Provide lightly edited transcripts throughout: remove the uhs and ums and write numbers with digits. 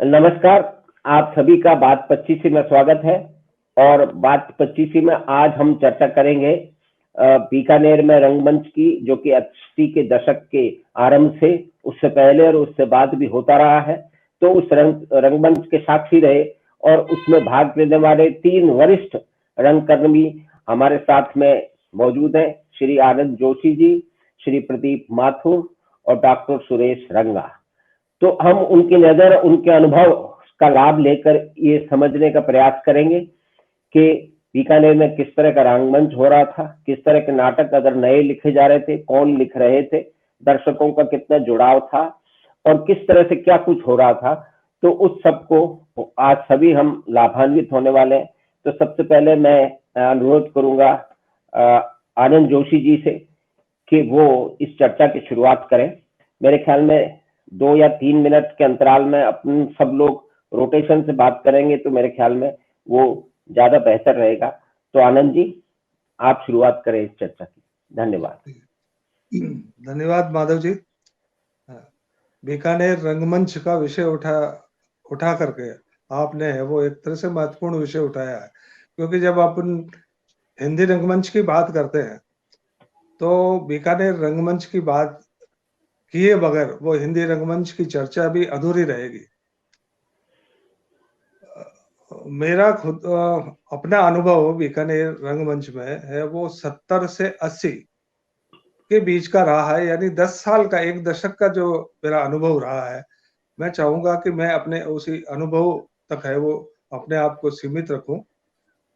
नमस्कार। आप सभी का बात 25 में स्वागत है। और बात 25 में आज हम चर्चा करेंगे बीकानेर में रंगमंच की, जो कि 80 के दशक के आरंभ से, उससे पहले और उससे बाद भी होता रहा है। तो उस रंगमंच के साक्षी रहे और उसमें भाग लेने वाले 3 वरिष्ठ रंगकर्मी हमारे साथ में मौजूद हैं। श्री आनंद जोशी जी, श्री प्रदीप माथुर और डॉक्टर सुरेश रंगा। तो हम उनकी नजर, उनके अनुभव का लाभ लेकर ये समझने का प्रयास करेंगे कि बीकानेर में किस तरह का रंगमंच हो रहा था, किस तरह के नाटक अगर नए लिखे जा रहे थे, कौन लिख रहे थे, दर्शकों का कितना जुड़ाव था और किस तरह से क्या कुछ हो रहा था। तो उस सबको आज सभी हम लाभान्वित होने वाले हैं। तो सबसे पहले मैं अनुरोध करूंगा आनंद जोशी जी से कि वो इस चर्चा की शुरुआत करें। मेरे ख्याल में 2 या 3 मिनट के अंतराल में अपन सब लोग रोटेशन से बात करेंगे, तो मेरे ख्याल में वो ज्यादा बेहतर रहेगा। तो आनंद जी, आप शुरुआत करें इस चर्चा की। धन्यवाद। धन्यवाद माधव जी। बीकानेर रंगमंच का विषय उठा करके आपने वो एक तरह से महत्वपूर्ण विषय उठाया है, क्योंकि जब अपन हिंदी रंगमंच की बात करते हैं तो बीकानेर रंगमंच की बात किए बगैर वो हिंदी रंगमंच की चर्चा भी अधूरी रहेगी। मेरा खुद अपना अनुभव बीकानेर रंगमंच में है, वो 70 से 80 के बीच का रहा है, यानी 10 साल का, एक दशक का जो मेरा अनुभव रहा है। मैं चाहूंगा कि मैं अपने उसी अनुभव तक है वो अपने आप को सीमित रखूं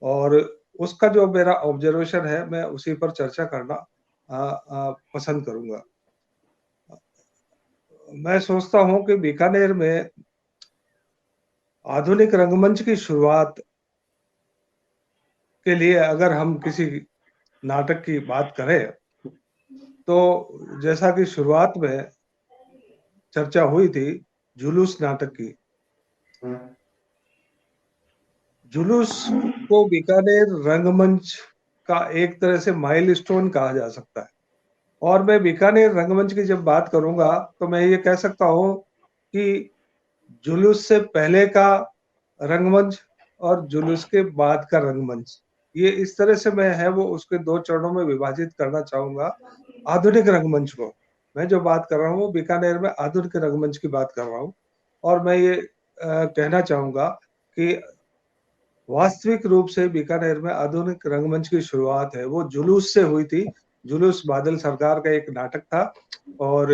और उसका जो मेरा ऑब्जर्वेशन है मैं उसी पर चर्चा करना पसंद करूंगा। मैं सोचता हूं कि बीकानेर में आधुनिक रंगमंच की शुरुआत के लिए अगर हम किसी नाटक की बात करें तो जैसा कि शुरुआत में चर्चा हुई थी जुलूस नाटक की। जुलूस को बीकानेर रंगमंच का एक तरह से माइलस्टोन कहा जा सकता है। और मैं बीकानेर रंगमंच की जब बात करूंगा तो मैं ये कह सकता हूं कि जुलूस से पहले का रंगमंच और जुलूस के बाद का रंगमंच, ये इस तरह से मैं है वो उसके 2 चरणों में विभाजित करना चाहूंगा। आधुनिक रंगमंच को मैं जो बात कर रहा हूँ वो बीकानेर में आधुनिक रंगमंच की बात कर रहा हूँ। और मैं ये कहना चाहूंगा कि वास्तविक रूप से बीकानेर में आधुनिक रंगमंच की शुरुआत है वो जुलूस से हुई थी। जुलूस बादल सरकार का एक नाटक था और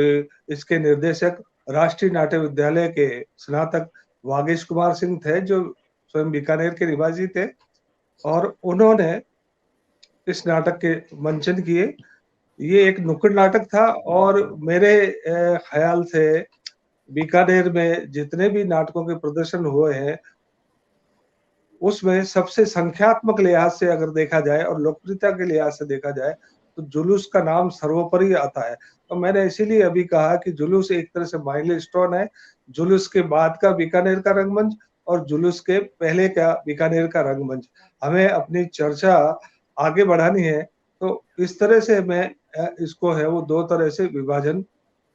इसके निर्देशक राष्ट्रीय नाट्य विद्यालय के स्नातक वागीश कुमार सिंह थे, जो स्वयं बीकानेर के निवासी थे, और उन्होंने इस नाटक के मंचन किए। ये एक नुक्कड़ नाटक था और मेरे ख्याल से बीकानेर में जितने भी नाटकों के प्रदर्शन हुए हैं उसमें सबसे संख्यात्मक लिहाज से अगर देखा जाए और लोकप्रियता के लिहाज से देखा जाए तो जुलूस का नाम सर्वोपरि आता है। तो मैंने इसीलिए अभी कहा कि जुलूस एक तरह से माइलस्टोन है। जुलूस के बाद का बीकानेर का रंगमंच और जुलूस के पहले का बीकानेर का रंगमंच, हमें अपनी चर्चा आगे बढ़ानी है। तो इस तरह से मैं इसको है वो 2 तरह से विभाजन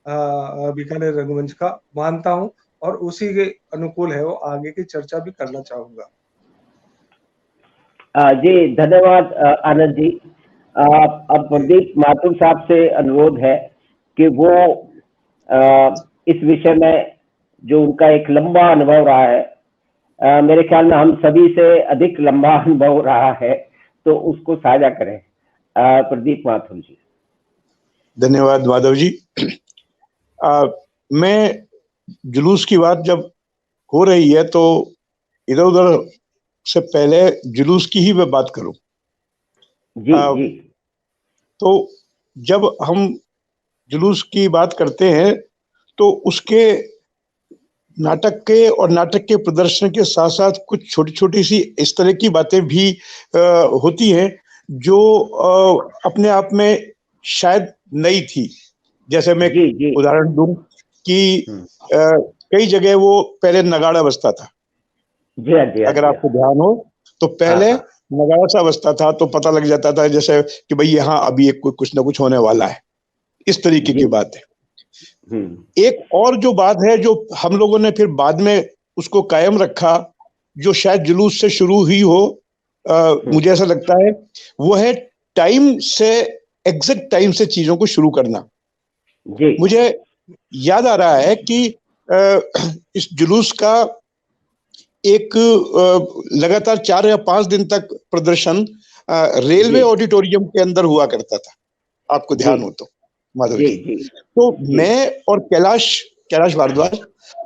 बीकानेर रंगमंच का मानता हूँ और उसी के अनुकूल है वो आगे की चर्चा भी करना चाहूंगा। जी धन्यवाद आनंद जी। अब प्रदीप माथुर साहब से अनुरोध है कि वो इस विषय में, जो उनका एक लंबा अनुभव रहा है, मेरे ख्याल में हम सभी से अधिक लंबा अनुभव रहा है, तो उसको साझा करें। प्रदीप माथुर जी। धन्यवाद माधव जी। मैं जुलूस की बात जब हो रही है तो इधर उधर से पहले जुलूस की ही मैं बात करूं। जी। तो जब हम जुलूस की बात करते हैं तो उसके नाटक के और नाटक के प्रदर्शन के साथ साथ कुछ छोटी छोटी सी इस तरह की बातें भी होती हैं जो अपने आप में शायद नई थी। जैसे मैं उदाहरण दूं कि कई जगह वो पहले नगाड़ा बजता था। अगर आपको ध्यान हो तो पहले नगाड़ा सा बजता था तो पता लग जाता था जैसे कि भाई यहाँ अभी एक कुछ ना कुछ होने वाला है, इस तरीके की बात है। एक और जो बात है जो हम लोगों ने फिर बाद में उसको कायम रखा, जो शायद जुलूस से शुरू ही हो, मुझे ऐसा लगता है वो है टाइम से, एग्जैक्ट टाइम से चीजों को शुरू करना। जी मुझे याद आ रहा है कि इस जुलूस का एक लगातार 4 या 5 दिन तक प्रदर्शन रेलवे जी ऑडिटोरियम के अंदर हुआ करता था, आपको जी ध्यान हो तो माधव जी जी। जी तो जी। मैं और कैलाश कैलाश भारद्वाज,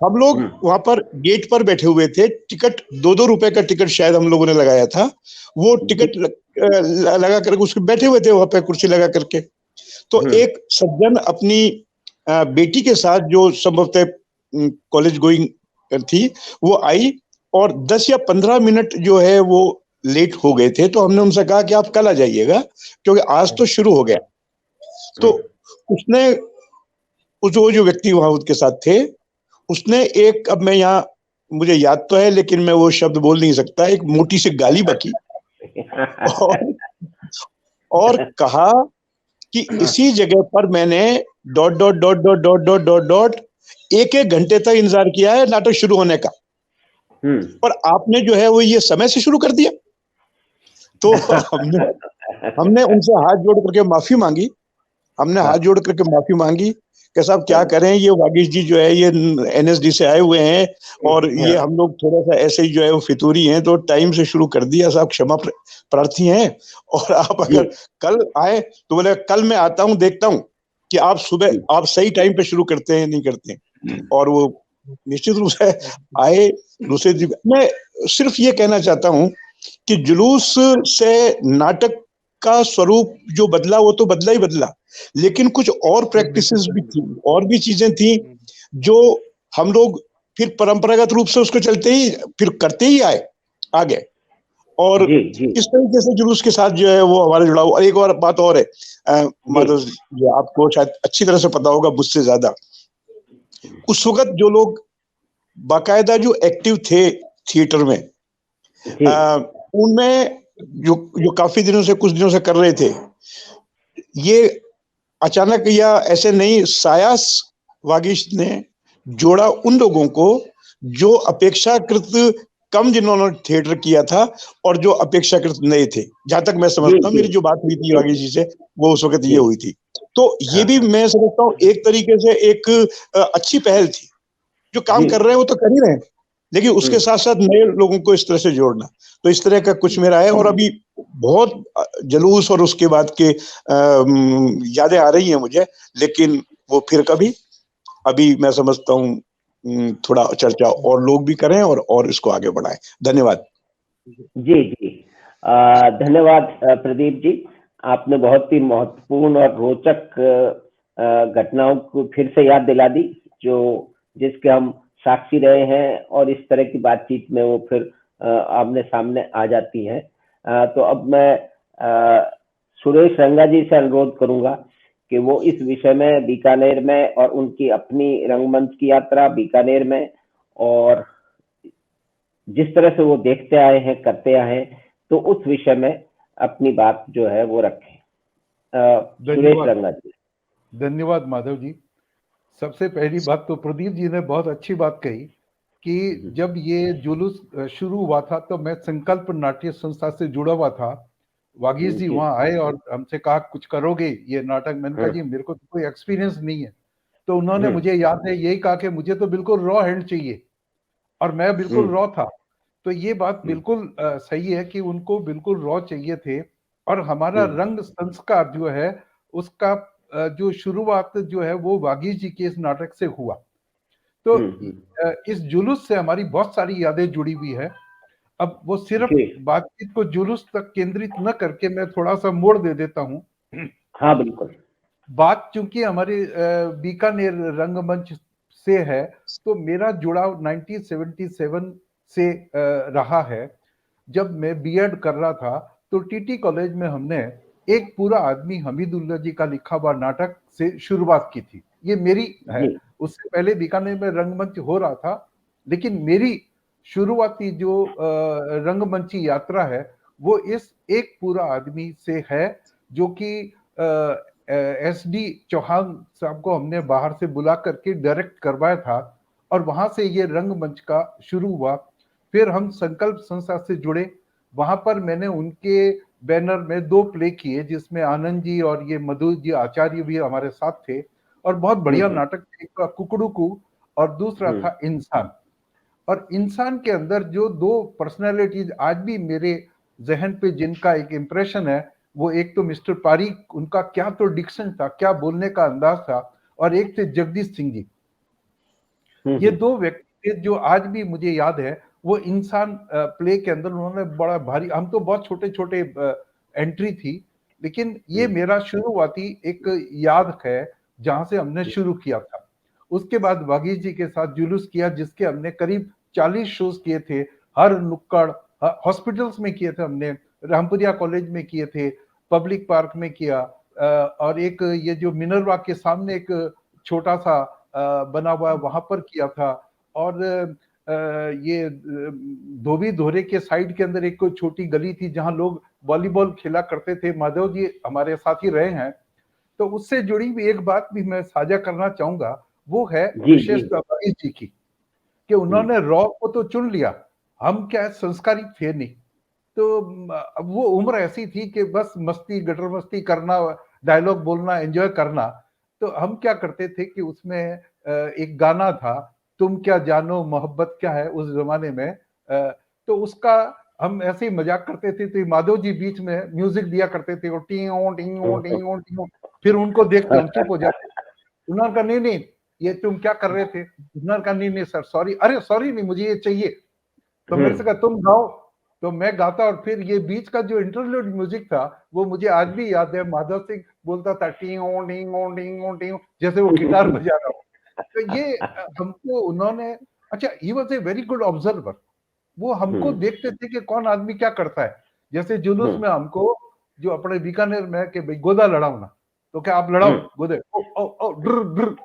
हम लोग वहां पर गेट पर बैठे हुए थे। टिकट 2-2 रुपए का टिकट शायद हम लोगों ने लगाया था। वो टिकट लगा करके उसके बैठे हुए थे वहां पे कुर्सी लगा करके। तो एक सज्जन अपनी बेटी के साथ, जो संभवतः कॉलेज गोइंग थी, वो आई और 10 या 15 मिनट जो है वो लेट हो गए थे। तो हमने उनसे कहा कि आप कल आ जाइएगा, क्योंकि आज तो शुरू हो गया। तो उसने, जो व्यक्ति वहां उसके साथ थे, उसने एक, अब मैं यहाँ, मुझे याद तो है लेकिन मैं वो शब्द बोल नहीं सकता, एक मोटी सी गाली बकी और और कहा कि इसी जगह पर मैंने dot dot dot dot dot dot dot dot 1-1 घंटे तक इंतजार किया है नाटक शुरू होने का, पर आपने जो है वो ये समय से शुरू कर दिया। तो हमने उनसे हाथ जोड़ करके माफी मांगी। हमने हाथ जोड़ करके माफी मांगी कि साहब क्या करें, ये वागीश जी जो है ये एनएसडी से आए हुए हैं और ये हम लोग थोड़ा सा ऐसे ही जो है वो फितूरी हैं, तो टाइम से शुरू कर दिया साहब, क्षमा प्रार्थी हैं। और आप अगर कल आए तो बोले कल मैं आता हूं, देखता हूं कि आप सुबह आप सही टाइम पे शुरू करते हैं नहीं करते हैं। और वो निश्चित रूप से आए। दूसरे दिन मैं सिर्फ ये कहना चाहता हूं कि जुलूस से नाटक का स्वरूप जो बदला वो तो बदला ही बदला, लेकिन कुछ और प्रैक्टिसेस भी थी, और भी चीजें थी जो हम लोग फिर परंपरागत रूप से उसको चलते ही फिर करते ही आगे। और इस तरीके से जुलूस के साथ जो है वो हमारा जुड़ा हुआ। एक और बात और है माधव जी, आपको शायद अच्छी तरह से पता होगा मुझसे ज्यादा, उस वक्त जो लोग बाकायदा जो एक्टिव थे थिएटर में, उनमें जो काफी दिनों से, कुछ दिनों से कर रहे थे, ये अचानक या ऐसे नहीं, सायास वागीश ने जोड़ा उन लोगों को जो अपेक्षाकृत कम जिन्होंने थिएटर किया था और जो अपेक्षाकृत नए थे। जहां तक मैं समझता हूँ, मेरी जो बात हुई थी वागीश जी से वो उस वक्त ये हुई थी। तो ये भी मैं समझता हूँ एक तरीके से एक अच्छी पहल थी। जो काम कर रहे हैं वो तो कर ही रहे हैं, लेकिन उसके साथ साथ नए लोगों को इस तरह से जोड़ना, तो इस तरह का कुछ मेरा है। और अभी बहुत जुलूस और उसके बाद के यादें आ रही हैं मुझे, लेकिन वो फिर कभी, अभी मैं समझता हूँ थोड़ा चर्चा और लोग भी करें और इसको आगे बढ़ाएं। धन्यवाद। जी जी, धन्यवाद प्रदीप जी। आपने बहुत ही महत्वपूर्ण और रोचक घटनाओं को फिर से याद दिला दी, जो जिसके हम साक्षी रहे हैं, और इस तरह की बातचीत में वो फिर आमने सामने आ जाती हैं। तो अब मैं सुरेश रंगा जी से अनुरोध करूंगा कि वो इस विषय में, बीकानेर में और उनकी अपनी रंगमंच की यात्रा बीकानेर में, और जिस तरह से वो देखते आए हैं, करते आए हैं, तो उस विषय में अपनी बात जो है वो रखें। सुरेश रंगा जी। धन्यवाद माधव जी। सबसे पहली बात तो प्रदीप जी ने बहुत अच्छी बात कही कि जब ये जुलूस शुरू हुआ था तो मैं संकल्प नाट्य संस्था से जुड़ा हुआ था। वागीश जी वहां आए और हमसे कहा कुछ करोगे ये नाटक। मैंने कहा जी मेरे को तो कोई एक्सपीरियंस नहीं है। तो उन्होंने, मुझे याद है, यही कहा कि मुझे तो बिल्कुल रॉ हैंड चाहिए, और मैं बिल्कुल रॉ था। तो ये बात बिल्कुल सही है कि उनको बिल्कुल रॉ चाहिए थे। और हमारा रंग संस्कार जो है उसका जो शुरुआत जो है वो वागीश जी के इस नाटक से हुआ। तो इस जुलूस से हमारी बहुत सारी यादें जुड़ी हुई है। अब वो सिर्फ बातचीत को जुलूस तक केंद्रित न करके मैं थोड़ा सा मोड़ दे देता हूँ। हाँ बिल्कुल। बात चूंकि हमारे बीकानेर रंगमंच से है, तो मेरा जुड़ाव 1977 से रहा है। जब मैं बीएड कर रहा था तो टीटी कॉलेज में हमने एक पूरा आदमी हमीदुल्लाह जी का लिखा हुआ नाटक से शुरुआत की थी। ये मेरी है। उससे पहले बीकानेर में रंगमंच हो रहा था, लेकिन मेरी शुरुआती जो रंगमंची यात्रा है वो इस एक पूरा आदमी से है, जो कि एसडी चौहान साहब को हमने बाहर से बुला करके डायरेक्ट करवाया था। और वहां से ये रंगमंच का शुरू हुआ। फिर हम संकल्प संस्था से जुड़े, वहां पर मैंने उनके बैनर में 2 प्ले किए जिसमें आनंद जी और ये मधु जी आचार्य भी हमारे साथ थे, और बहुत बढ़िया नाटक, एक का कुकड़ू और दूसरा था इंसान। और इंसान के अंदर जो 2 पर्सनैलिटीज आज भी मेरे जहन पे जिनका एक इम्प्रेशन है, वो एक तो मिस्टर पारीक, उनका क्या तो डिक्शन था, क्या बोलने का अंदाज था, और एक थे जगदीश सिंह जी। ये 2 व्यक्ति थे जो आज भी मुझे याद है। वो इंसान प्ले के अंदर उन्होंने बड़ा भारी, हम तो बहुत छोटे छोटे एंट्री थी, लेकिन ये मेरा शुरुआती एक याद है जहां से हमने शुरू किया था। उसके बाद वागीश जी के साथ जुलूस किया, जिसके हमने करीब 40 शोज किए थे, हर नुक्कड़ हॉस्पिटल्स में किए थे, हमने रामपुरिया कॉलेज में किए थे, पब्लिक पार्क में किया, और एक ये जो मिनरवा के सामने एक छोटा सा बना हुआ वहां पर किया था, और ये धोबी धोरे के साइड के अंदर एक कोई छोटी गली थी जहां लोग वॉलीबॉल खेला करते थे, माधव जी हमारे साथ ही रहे हैं। तो उससे जुड़ी हुई एक बात भी मैं साझा करना चाहूंगा, वो है विशेषता वागीश जी की, कि उन्होंने रॉ को तो चुन लिया, हम क्या संस्कारित थे नहीं, तो वो उम्र ऐसी थी कि बस मस्ती गटर मस्ती करना, डायलॉग बोलना, एंजॉय करना। तो हम क्या करते थे कि उसमें एक गाना था, तुम क्या जानो मोहब्बत क्या है, उस जमाने में, तो उसका हम ऐसे ही मजाक करते थे, तो माधव जी बीच में म्यूजिक दिया करते थे, और टीओ टीओ टीओ टीओ, फिर उनको देखते हम चुप हो जाते। उन्होंने कहा नहीं नहीं ये तुम क्या कर रहे थे, उन्होंने कहा नहीं नहीं सर सॉरी, अरे सॉरी नहीं मुझे ये चाहिए, तो मेरे से कहा तुम गाओ, तो मैं गाता, और फिर ये बीच का जो इंटरलूड म्यूजिक था वो मुझे आज भी याद है, माधव सिंह बोलता था टीओ टीओ टीओ टीओ, जैसे वो गिटार बजा रहा हो। तो ये हमको उन्होंने, अच्छा he was a very good observer, वो हमको देखते थे कि कौन आदमी क्या करता है। जैसे जुलूस में हमको जो अपने बीकानेर में कि भाई गोदा लड़ाओ ना, तो क्या आप लड़ाओ गोदे, ओ ओ ओ ड्र ड्र,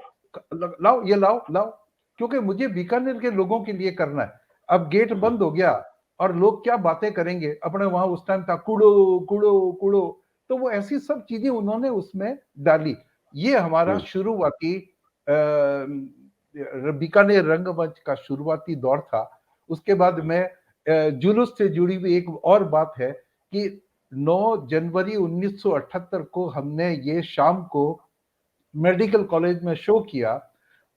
लाओ ये लाओ लाओ, क्योंकि मुझे बीकानेर के लोगों के लिए करना है। अब गेट बंद हो गया और लोग क्या बातें करेंगे, अपने वहां उस टाइम था कूड़ो कूड़ो कूड़ो, तो वो ऐसी सब चीजें उन्होंने उसमें डाली। ये हमारा शुरुआती बीकानेर रंगमंच का शुरुआती दौर था। उसके बाद में जुलूस से जुड़ी हुई एक और बात है कि 9 जनवरी 1978 को हमने ये शाम को मेडिकल कॉलेज में शो किया,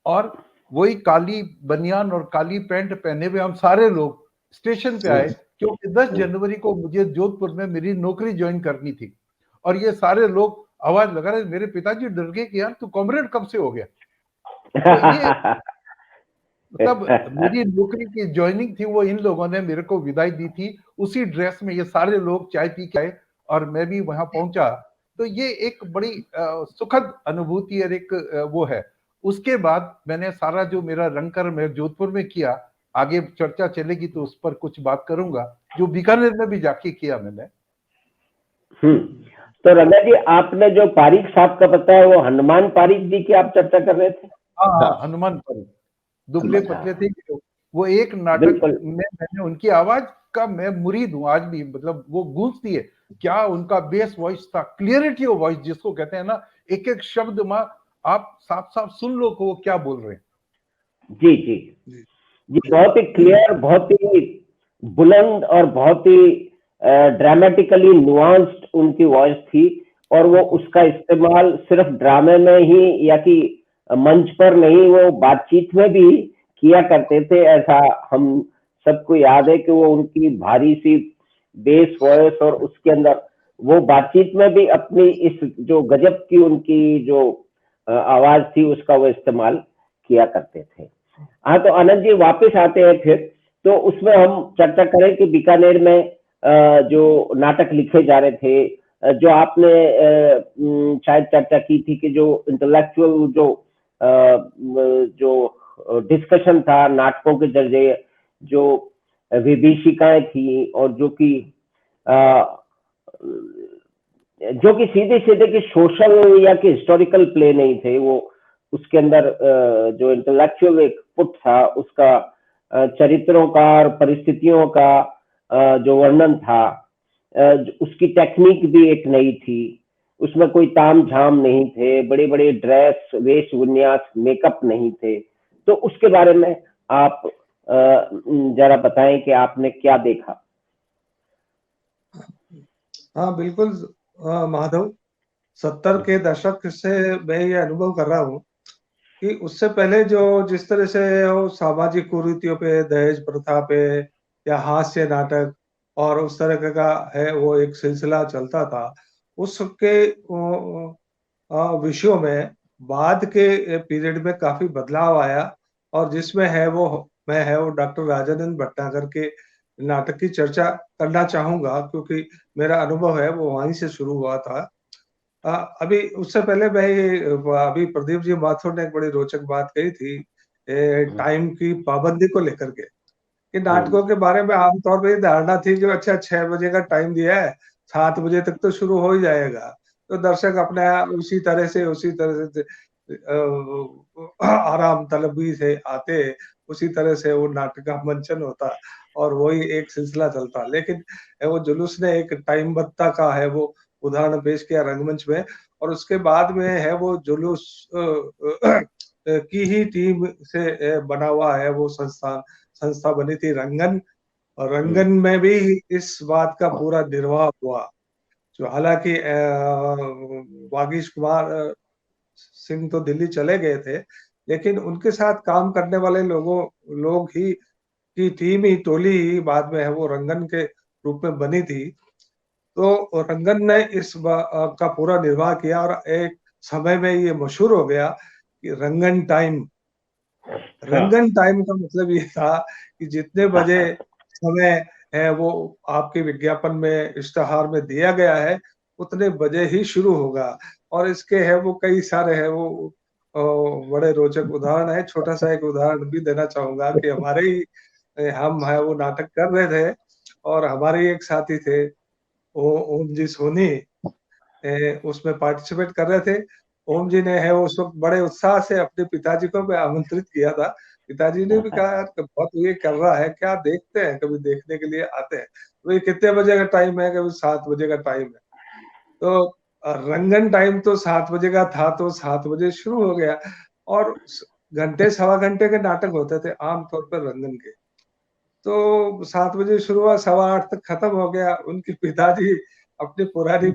और वही काली बनियान और काली पैंट पहने हुए हम सारे लोग स्टेशन पे आए, क्योंकि 10 जनवरी को मुझे जोधपुर में मेरी नौकरी ज्वाइन करनी थी, और ये सारे लोग आवाज लगा रहे, मेरे पिताजी डर गए कि यार तू कॉमरेड कब से हो गया। तो ये तब मेरी नौकरी की ज्वाइनिंग थी, वो इन लोगों ने मेरे को विदाई दी थी, उसी ड्रेस में ये सारे लोग चाय पी के आए और मैं भी वहां पहुंचा। तो ये एक बड़ी सुखद अनुभूति और एक वो है। उसके बाद मैंने सारा जो मेरा रंगकर में जोधपुर में किया, आगे चर्चा चलेगी तो उस पर कुछ बात करूंगा, जो बीकानेर में भी जाके किया मैंने। तो रंगा जी, आपने जो पारीक साहब का बताया वो हनुमान पारीक जी की आप चर्चा कर रहे थे? हाँ, हनुमान पारीक, दुबले पतले थे, वो एक नाटक में मैंने उनकी आवाज का मैं मुरीद हूँ आज भी, मतलब वो गूंजती है, क्या उनका बेस वॉइस था, क्लियरिटी ऑफ वॉइस जिसको कहते हैं ना, एक एक शब्द में आप साफ साफ सुन लो को वो क्या बोल रहे हैं। जी जी जी, बहुत ही क्लियर, बहुत ही बुलंद और बहुत ही ड्रामेटिकली नुआंस्ड उनकी वॉइस थी, और वो उसका इस्तेमाल सिर्फ ड्रामे में ही या कि मंच पर नहीं, वो बातचीत में भी किया करते थे। ऐसा हम सबको याद है कि वो उनकी भारी सी बेस वॉइस और उसके अंदर वो बातचीत में भी अपनी इस जो गजब की उनकी जो आवाज थी उसका वो इस्तेमाल किया करते थे। हाँ, तो आनंद जी वापस आते हैं फिर, तो उसमें हम चर्चा करें कि बीकानेर में जो नाटक लिखे जा रहे थे, जो आपने शायद चर्चा की थी कि जो इंटेलेक्चुअल जो डिस्कशन था नाटकों के जरिए, जो विभीषिकाएं थी, और जो कि सीधे सीधे कि सोशल या कि हिस्टोरिकल प्ले नहीं थे, वो उसके अंदर जो इंटेलेक्चुअल एक पुट था उसका चरित्रों का और परिस्थितियों का जो वर्णन था, उसकी टेक्निक भी एक नई थी, उसमें कोई ताम झाम नहीं थे, बड़े बड़े ड्रेस वेश विन्यास मेकअप नहीं थे, तो उसके बारे में आप जरा बताएं कि आपने क्या देखा। हाँ बिल्कुल माधव, 70 के दशक से मैं ये अनुभव कर रहा हूँ कि उससे पहले जो जिस तरह से वो सामाजिक कुरीतियों पे, दहेज प्रथा पे या हास्य नाटक और उस तरह का है वो एक सिलसिला चलता था, उसके विषयों में बाद के पीरियड में काफी बदलाव आया और जिसमें है वो मैं है वो डॉक्टर राजानंद भटनागर के नाटक की चर्चा करना चाहूंगा, क्योंकि मेरा अनुभव है वो वहीं से शुरू हुआ था। अभी उससे पहले मैं ये अभी प्रदीप जी माथुर ने एक बड़ी रोचक बात कही थी टाइम की पाबंदी को लेकर के, कि नाटकों के बारे में आमतौर पर ये धारणा थी कि अच्छा 6 बजे का टाइम दिया है, 7 बजे तक तो शुरू हो ही जाएगा, तो दर्शक अपने आप उसी तरह से आराम तलबी से आते, उसी तरह से वो नाटक का मंचन होता और वही एक सिलसिला चलता। लेकिन वो जुलूस ने एक टाइमबद्धता का है वो उदाहरण पेश किया रंगमंच में, और उसके बाद में है वो जुलूस की ही टीम से बना हुआ है वो संस्था बनी थी रंगन, और रंगन में भी इस बात का पूरा निर्वाह हुआ। जो हालांकि वागीश कुमार सिंह तो दिल्ली चले गए थे, लेकिन उनके साथ काम करने वाले लोग ही की टीम ही टोली ही बाद में है वो रंगन के रूप में बनी थी। तो रंगन ने का पूरा निर्वाह किया और एक समय में ये मशहूर हो गया कि रंगन टाइम। रंगन टाइम का मतलब ये था कि जितने बजे समय है वो आपके विज्ञापन में, इश्तहार में दिया गया है, उतने बजे ही शुरू होगा। और इसके है वो कई सारे है वो बड़े रोचक उदाहरण है। छोटा सा एक उदाहरण भी देना चाहूंगा कि हमारे ही हम है वो नाटक कर रहे थे और हमारे ही एक साथी थे ओम जी सोनी, उसमें पार्टिसिपेट कर रहे थे। ओम जी ने है उस वक्त बड़े उत्साह से अपने पिताजी को भी आमंत्रित किया था। पिताजी ने भी कहा यार बहुत ये कर रहा है, क्या देखते हैं, कभी देखने के लिए आते हैं। तो ये कितने बजे का टाइम है, कभी 7 बजे का टाइम है। तो रंगन टाइम तो 7 बजे का था, तो 7 बजे शुरू हो गया और घंटे सवा घंटे के नाटक होते थे आमतौर पर रंगन के। तो 7 बजे शुरू हुआ, 8:15 तक खत्म हो गया। उनके पिताजी अपनी पुरानी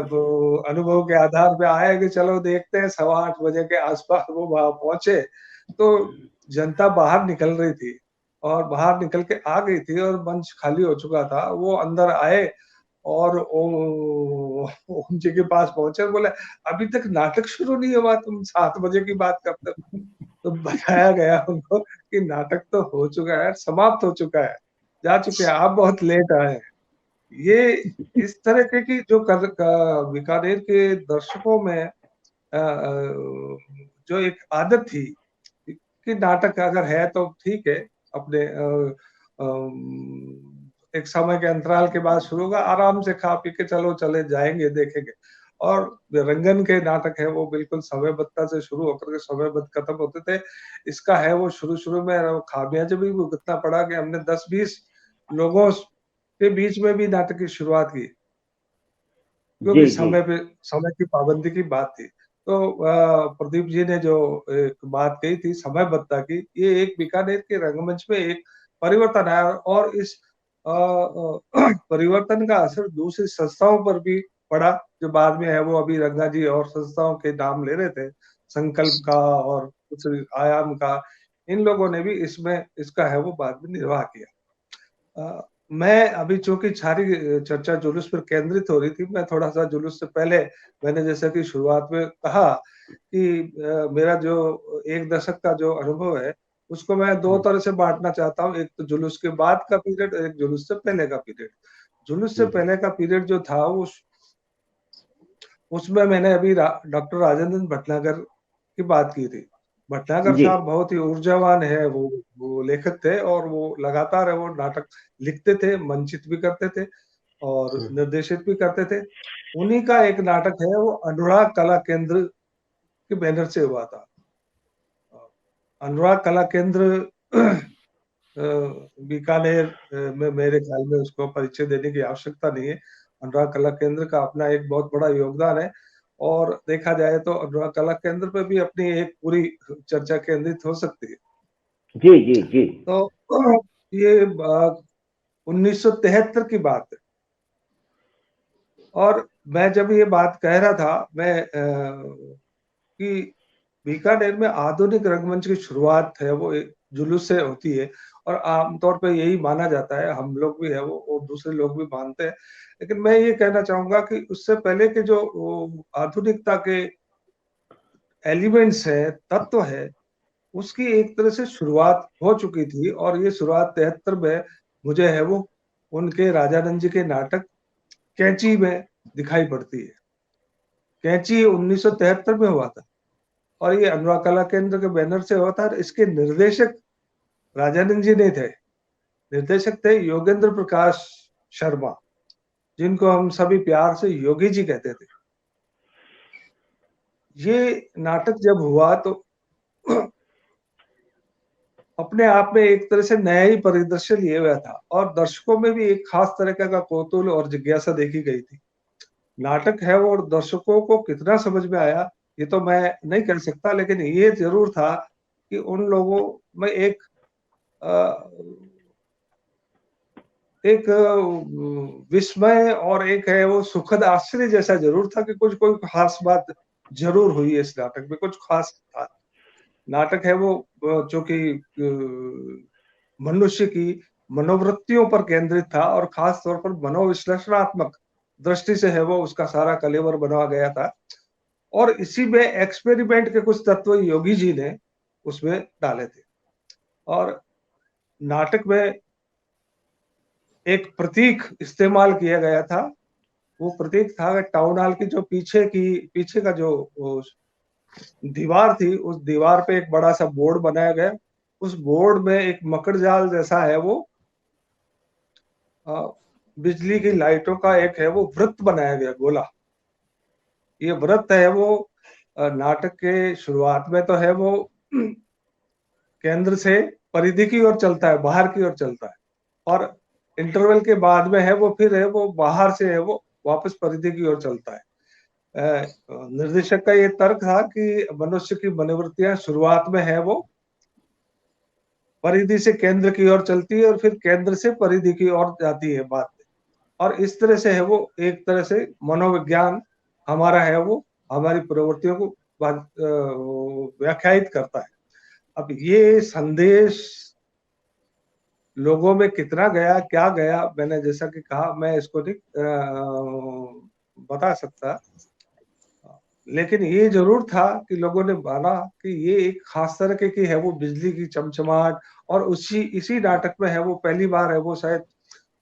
वो अनुभव के आधार पे आए कि चलो देखते हैं, 8:15 बजे के आसपास वो वहां पहुंचे तो जनता बाहर निकल रही थी और बाहर निकल के आ गई थी और मंच खाली हो चुका था। वो अंदर आए और ओम जी के पास पहुंचे और बोले अभी तक नाटक शुरू नहीं हुआ, तुम 7 बजे की बात करते हो। तो बताया गया उनको कि नाटक तो हो चुका है, समाप्त हो चुका है, जा चुके हैं, आप बहुत लेट आए। ये इस तरह के की जो बीकानेर के दर्शकों में जो एक आदत थी कि नाटक अगर है तो ठीक है, अपने एक समय के अंतराल के बाद शुरू होगा, आराम से खा पी के चलो चले जाएंगे देखेंगे। और रंगन के नाटक है वो बिल्कुल समयबद्धता से शुरू होकर के समयबद्ध खत्म होते थे। इसका है वो शुरू में खामियाजा भी भुगतना पड़ा कि हमने 10-20 लोगों के बीच में भी नाटक की शुरुआत की, क्योंकि जी जी समय की पाबंदी की बात थी। तो प्रदीप जी ने जो एक बात कही थी समयबद्धता की, ये एक बीकानेर के रंगमंच में एक परिवर्तन आया और इस परिवर्तन का असर दूसरी संस्थाओं पर भी पड़ा, जो बाद में है वो अभी रंगा जी और संस्थाओं के नाम ले रहे थे, संकल्प का और कुछ आयाम का। इन लोगों ने भी इसमें इसका है वो बाद में निर्वाह किया। मैं अभी चूंकि सारी चर्चा जुलूस पर केंद्रित हो रही थी, मैं थोड़ा-सा जुलूस से पहले मैंने जैसा कि शुरुआत में कहा कि मेरा जो 1 दशक का जो अनुभव है, उसको मैं 2 तरह से बाँटना चाहता हूँ। एक तो जुलूस के बाद का पीरियड, एक जुलूस से पहले का पीरियड। जुलूस से पहले का पीरियड जो था उसमें मैंने अभी डॉक्टर राजेंद्र भटनागर की बात की थी। भटनागर जी साहब बहुत ही ऊर्जावान है, वो लेखक थे और वो लगातार है वो नाटक लिखते थे, मंचित भी करते थे और निर्देशित भी करते थे। उन्हीं का एक नाटक है वो अनुराग कला केंद्र के बैनर से हुआ था। अनुराग कला केंद्र बीकानेर में मेरे ख्याल में उसको परिचय देने की आवश्यकता नहीं है। अनुराग कला केंद्र का अपना एक बहुत बड़ा योगदान है। और देखा जाए तो अनुराग कला केंद्र पे भी अपनी एक पूरी चर्चा केंद्रित हो सकती है। जी जी जी। तो ये 1973 की बात है, और मैं जब ये बात कह रहा था मैं कि बीकानेर में आधुनिक रंगमंच की शुरुआत है वो एक जुलूस से होती है, और आमतौर पे यही माना जाता है, हम लोग भी है वो और दूसरे लोग भी मानते हैं। लेकिन मैं ये कहना चाहूंगा कि उससे पहले के जो आधुनिकता के एलिमेंट्स है, तत्व है, उसकी एक तरह से शुरुआत हो चुकी थी, और ये शुरुआत 73 में मुझे है वो उनके राजानंद जी के नाटक कैंची में दिखाई पड़ती है। कैंची 1973 में हुआ था, और ये अनुराग कला केंद्र के बैनर से हुआ था। इसके निर्देशक राजानंद जी नहीं थे, निर्देशक थे योगेंद्र प्रकाश शर्मा, जिनको हम सभी प्यार से योगी जी कहते थे। ये नाटक जब हुआ तो अपने आप में एक तरह से नया ही परिदृश्य लिए हुआ था, और दर्शकों में भी एक खास तरह का कौतूहल और जिज्ञासा देखी गई थी। नाटक है वो, और दर्शकों को कितना समझ में आया ये तो मैं नहीं कह सकता, लेकिन ये जरूर था कि उन लोगों में एक विस्मय और एक है वो सुखद आश्चर्य जैसा जरूर था कि कुछ कोई खास बात जरूर हुई है इस नाटक में, कुछ खास था। नाटक है वो जो कि मनुष्य की मनोवृत्तियों पर केंद्रित था, और खास तौर पर मनोविश्लेषणात्मक दृष्टि से है वो उसका सारा कलेवर बनवा गया था। और इसी में एक्सपेरिमेंट के कुछ तत्व योगी जी ने उसमें डाले थे। और नाटक में एक प्रतीक इस्तेमाल किया गया था, वो प्रतीक था टाउन हॉल की जो पीछे का जो दीवार थी, उस दीवार पे एक बड़ा सा बोर्ड बनाया गया। उस बोर्ड में एक मकड़ जाल जैसा है वो बिजली की लाइटों का एक है वो वृत्त बनाया गया, गोला। ये वृत्त है वो नाटक के शुरुआत में तो है वो केंद्र से परिधि की ओर चलता है, बाहर की ओर चलता है, और इंटरवल के बाद में है वो फिर है वो बाहर से है वो वापस परिधि की ओर चलता है। निर्देशक का ये तर्क था कि मनुष्य की मनोवृत्तियां शुरुआत में है वो परिधि से केंद्र की ओर चलती है, और फिर केंद्र से परिधि की ओर जाती है बाद में, और इस तरह से है वो एक तरह से मनोविज्ञान हमारा है वो हमारी प्रवृत्तियों को व्याख्यायित करता है। अब ये संदेश लोगों में कितना गया, क्या गया, मैंने जैसा कि कहा मैं इसको नहीं बता सकता, लेकिन ये जरूर था कि लोगों ने माना कि ये एक खास तरह की है वो बिजली की चमचमाहट, और इसी नाटक में है वो पहली बार है वो शायद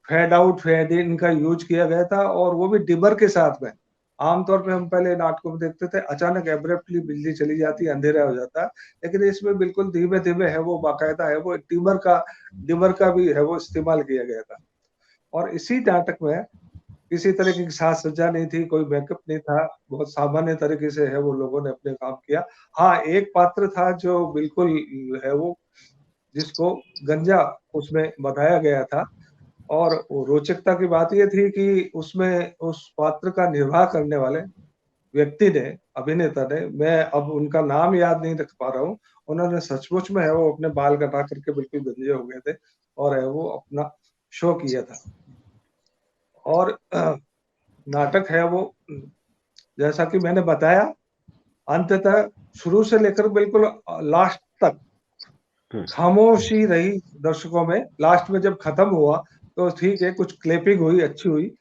फेड आउट फेड इन का यूज किया गया था, और वो भी डिमर के साथ में। आमतौर पे हम पहले नाटकों में देखते थे अचानक एब्रप्टली बिजली चली जाती है, अंधेरा हो जाता है, लेकिन इसमें बिल्कुल धीमे धीमे है वो बाकायदा है वो डिमर का भी है वो इस्तेमाल किया गया था। और इसी नाटक में किसी तरह की साज सज्जा नहीं थी, कोई मेकअप नहीं था, बहुत सामान्य तरीके से है वो लोगों ने अपने काम किया। हाँ, एक पात्र था जो बिल्कुल है वो जिसको गंजा उसमें बताया गया था, और रोचकता की बात ये थी कि उसमें उस पात्र का निर्वाह करने वाले व्यक्ति ने, अभिनेता ने, मैं अब उनका नाम याद नहीं रख पा रहा हूँ, उन्होंने सचमुच में है वो अपने बाल कटा करके बिल्कुल गंजे हो गए थे, और है वो अपना शो किया था। और नाटक है वो जैसा कि मैंने बताया अंततः शुरू से लेकर बिल्कुल लास्ट तक खामोशी रही दर्शकों में। लास्ट में जब खत्म हुआ तो ठीक है, कुछ क्लैपिंग हुई, अच्छी हुई,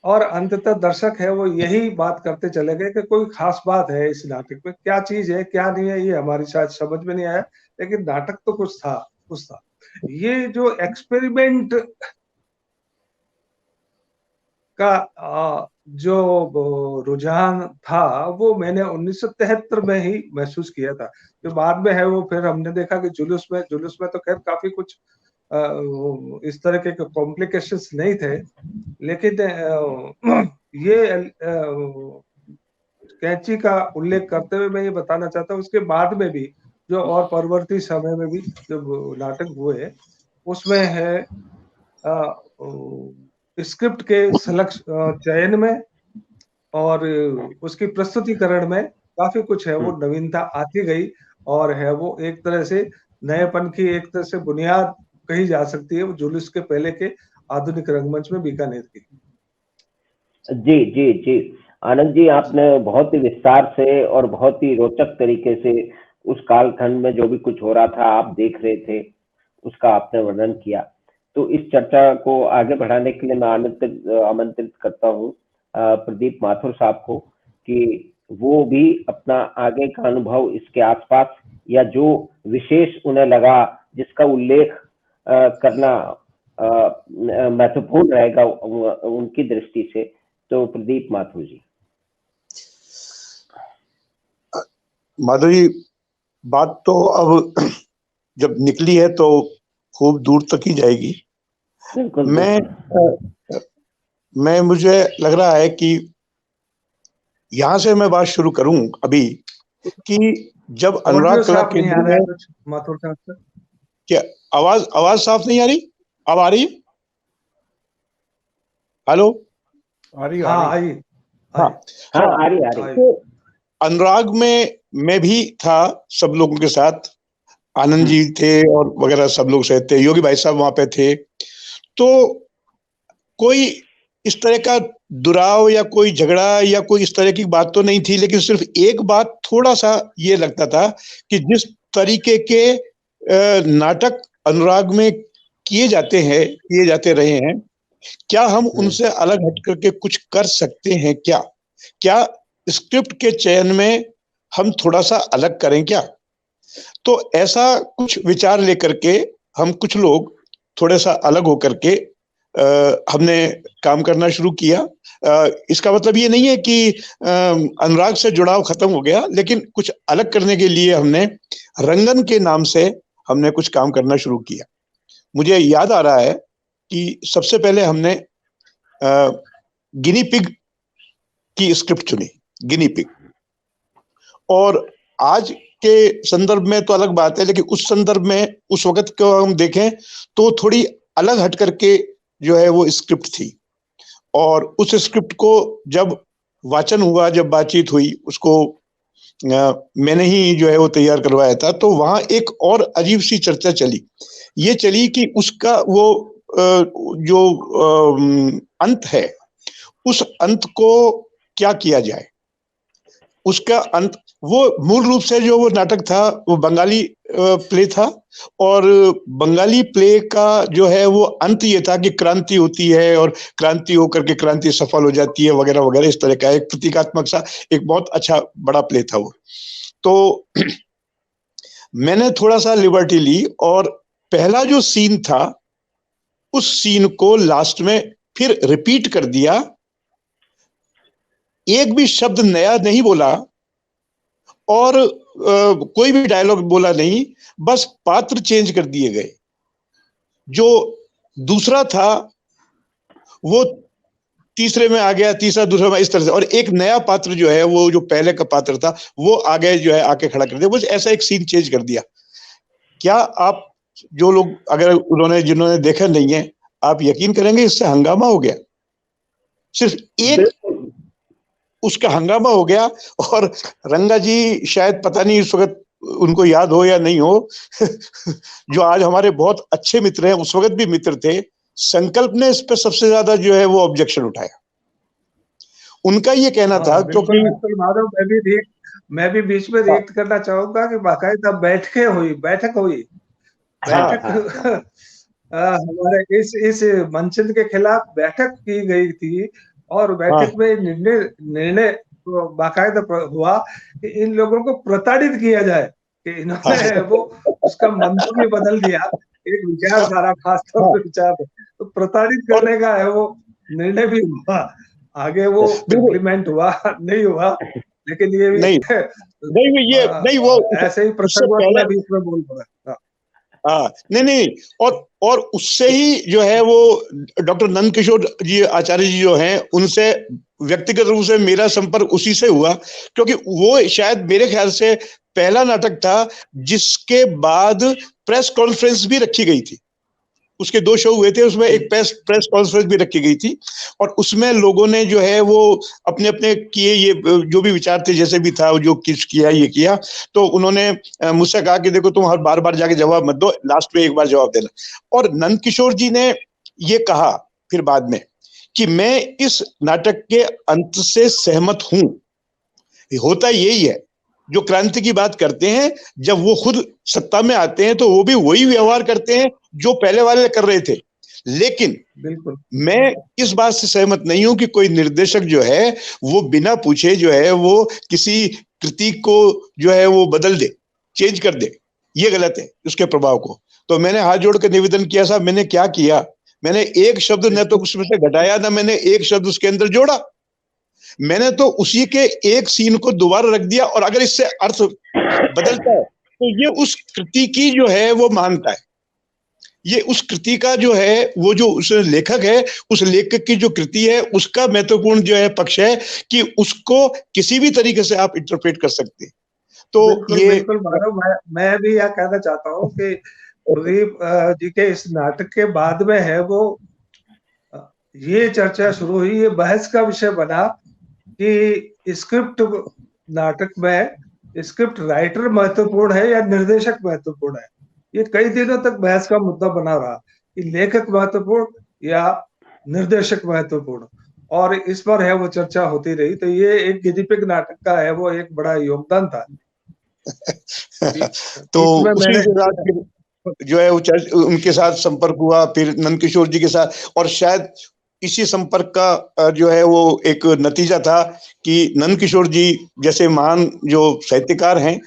और अंततः दर्शक है वो यही बात करते चले गए कि कोई खास बात है इस नाटक में, क्या चीज है क्या नहीं है ये हमारी शायद समझ में नहीं आया, लेकिन नाटक तो कुछ था। ये जो एक्सपेरिमेंट का जो रुझान था वो मैंने 1973 में ही महसूस किया था। जो बाद में है वो फिर हमने देखा कि जुलूस में तो खैर काफी कुछ इस तरह के कॉम्प्लिकेशंस नहीं थे, लेकिन ये कैंची का उल्लेख करते हुए मैं ये बताना चाहता हूँ उसके बाद में भी जो और परवर्ती समय में भी जो नाटक हुए उसमें है स्क्रिप्ट के चयन में और उसकी प्रस्तुतिकरण में काफी कुछ है वो नवीनता आती गई, और है वो एक तरह से नएपन की एक तरह से बुनियाद कही जा सकती है वो जुलूस के पहले के आधुनिक रंगमंच में बीकानेर की। जी जी जी, आनंद जी, आपने बहुत ही विस्तार से और बहुत ही रोचक तरीके से उस कालखंड में जो भी कुछ हो रहा था, आप देख रहे थे, उसका आपने वर्णन किया। तो इस चर्चा को आगे बढ़ाने के लिए मैं आमंत्रित करता हूँ प्रदीप माथुर साहब को, कि वो भी अपना आगे का अनुभव इसके आसपास या जो विशेष उन्हें लगा, जिसका उल्लेख करना महत्वपूर्ण रहेगा उनकी दृष्टि से। तो प्रदीप माथुर जी। माधव जी, बात तो अब जब निकली है तो खूब दूर तक ही जाएगी। बिल्कुल मुझे लग रहा है कि यहां से मैं बात शुरू करूं अभी, कि जब अनुराग कला केंद्र में कुछ माथुर साहब से क्या आवाज साफ नहीं आ रही? अब आ रही है? हेलो? आ रही हाँ आ रही। तो अनुराग में मैं भी था सब लोगों के साथ, आनंद जी थे और वगैरह सब लोग सहते थे, योगी भाई साहब वहां पे थे। तो कोई इस तरह का दुराव या कोई झगड़ा या कोई इस तरह की बात तो नहीं थी, लेकिन सिर्फ एक बात थोड़ा सा ये लगता था कि जिस तरीके के नाटक अनुराग में किए जाते रहे हैं, क्या हम उनसे अलग हट करके कुछ कर सकते हैं? क्या स्क्रिप्ट के चयन में हम थोड़ा सा अलग करें क्या? तो ऐसा कुछ विचार लेकर के हम कुछ लोग थोड़े सा अलग होकर के हमने काम करना शुरू किया। इसका मतलब ये नहीं है कि अनुराग से जुड़ाव खत्म हो गया, लेकिन कुछ अलग करने के लिए हमने रंगन के नाम से हमने कुछ काम करना शुरू किया। मुझे याद आ रहा है कि सबसे पहले हमने गिनी पिग की स्क्रिप्ट चुनी, गिनी पिग। और आज के संदर्भ में तो अलग बात है, लेकिन उस संदर्भ में उस वक्त को हम देखें तो थोड़ी अलग हट करके जो है वो स्क्रिप्ट थी। और उस स्क्रिप्ट को जब वाचन हुआ, जब बातचीत हुई, उसको मैंने ही जो है वो तैयार करवाया था। तो वहां एक और अजीब सी चर्चा चली कि उसका वो जो अंत है, उस अंत को क्या किया जाए। उसका अंत, वो मूल रूप से जो वो नाटक था वो बंगाली प्ले था, और बंगाली प्ले का जो है वो अंत ये था कि क्रांति होती है और क्रांति होकर के क्रांति सफल हो जाती है वगैरह वगैरह, इस तरह का एक प्रतीकात्मक सा एक बहुत अच्छा बड़ा प्ले था वो। तो मैंने थोड़ा सा लिबर्टी ली और पहला जो सीन था उस सीन को लास्ट में फिर रिपीट कर दिया। एक भी शब्द नया नहीं बोला और कोई भी डायलॉग बोला नहीं, बस पात्र चेंज कर दिए गए। जो दूसरा था वो तीसरे में आ गया, तीसरा दूसरा में, इस तरह से। और एक नया पात्र जो है वो जो पहले का पात्र था वो आगे जो है आके खड़ा कर दिया। बस ऐसा एक सीन चेंज कर दिया। क्या आप जो लोग अगर जिन्होंने देखा नहीं है, आप यकीन करेंगे इससे हंगामा हो गया। सिर्फ एक उसका हंगामा हो गया। और रंगा जी शायद पता नहीं इस वक्त उनको याद हो या नहीं हो जो आज हमारे बहुत अच्छे मित्र हैं, उस वक्त भी मित्र थे, संकल्प ने इस पे सबसे ज्यादा जो है वो ऑब्जेक्शन उठाया। उनका ये कहना था, क्योंकि माधव, मैं भी बीच में रिएक्ट करना चाहूंगा कि बाकायदा बैठक हुई हमारे इस मंचन के खिलाफ बैठक की गई थी, और बैठक में निर्णय बाकायदा हुआ कि इन लोगों को प्रताड़ित किया जाए, कि इन्होंने वो उसका मंत्र भी बदल दिया, एक विचारधारा, खासतौर पर विचार, तो प्रताड़ित करने का है वो निर्णय भी हुआ। आगे वो इम्प्लीमेंट हुआ नहीं हुआ, लेकिन ये नहीं वो ऐसे ही प्रसंग में बीच में बोल पड़ा। हाँ, नहीं, और उससे ही जो है वो डॉक्टर नंद किशोर जी आचार्य जी जो हैं, उनसे व्यक्तिगत रूप से मेरा संपर्क उसी से हुआ, क्योंकि वो शायद मेरे ख्याल से पहला नाटक था जिसके बाद प्रेस कॉन्फ्रेंस भी रखी गई थी। उसके 2 शो हुए थे, उसमें एक प्रेस कॉन्फ्रेंस भी रखी गई थी और उसमें लोगों ने जो है वो अपने अपने किए ये जो भी विचार थे, जैसे भी था जो किस किया ये किया, तो उन्होंने मुझसे कहा कि देखो तुम हर बार बार जाके जवाब मत दो, लास्ट में एक बार जवाब देना। और नंद किशोर जी ने ये कहा फिर बाद में कि मैं इस नाटक के अंत से सहमत हूं। होता यही है, जो क्रांति की बात करते हैं, जब वो खुद सत्ता में आते हैं तो वो भी वही व्यवहार करते हैं जो पहले वाले कर रहे थे। लेकिन बिल्कुल मैं इस बात से सहमत नहीं हूं कि कोई निर्देशक जो है वो बिना पूछे जो है वो किसी कृति को जो है वो बदल दे, चेंज कर दे। ये गलत है, उसके प्रभाव को। तो मैंने हाथ जोड़ कर निवेदन किया, साहब मैंने क्या किया, मैंने एक शब्द न तो उसमें से घटाया, ना मैंने एक शब्द उसके अंदर जोड़ा। मैंने तो उसी के एक सीन को दोबारा रख दिया, और अगर इससे अर्थ बदलता है तो ये उस कृति की जो है वो मानता है, ये उस कृति का जो है वो जो उस लेखक है, उस लेखक की जो कृति है उसका महत्वपूर्ण जो है पक्ष है कि उसको किसी भी तरीके से आप इंटरप्रेट कर सकते हैं। तो बिल्कुल ये बिल्कुल माधव, मैं भी यह कहना चाहता हूँ कि प्रदीप जी के इस नाटक के बाद में है वो ये चर्चा शुरू हुई, ये बहस का विषय बना कि स्क्रिप्ट नाटक में स्क्रिप्ट राइटर महत्वपूर्ण है या निर्देशक महत्वपूर्ण है। ये कई दिनों तक बहस का मुद्दा बना रहा कि लेखक महत्वपूर्ण या निर्देशक महत्वपूर्ण, और इस पर है वो चर्चा होती रही। तो ये एक गिनीपिग नाटक का है वो एक बड़ा योगदान था। तो इसमें उसी मैंने के साथ फिर जो है उनके साथ संपर्क हुआ, फिर नंदकिशोर जी के साथ, और शायद इसी संपर्क का जो है वो एक नतीजा था कि नंदकिशोर जी जैसे महान जो साहित्यकार हैं,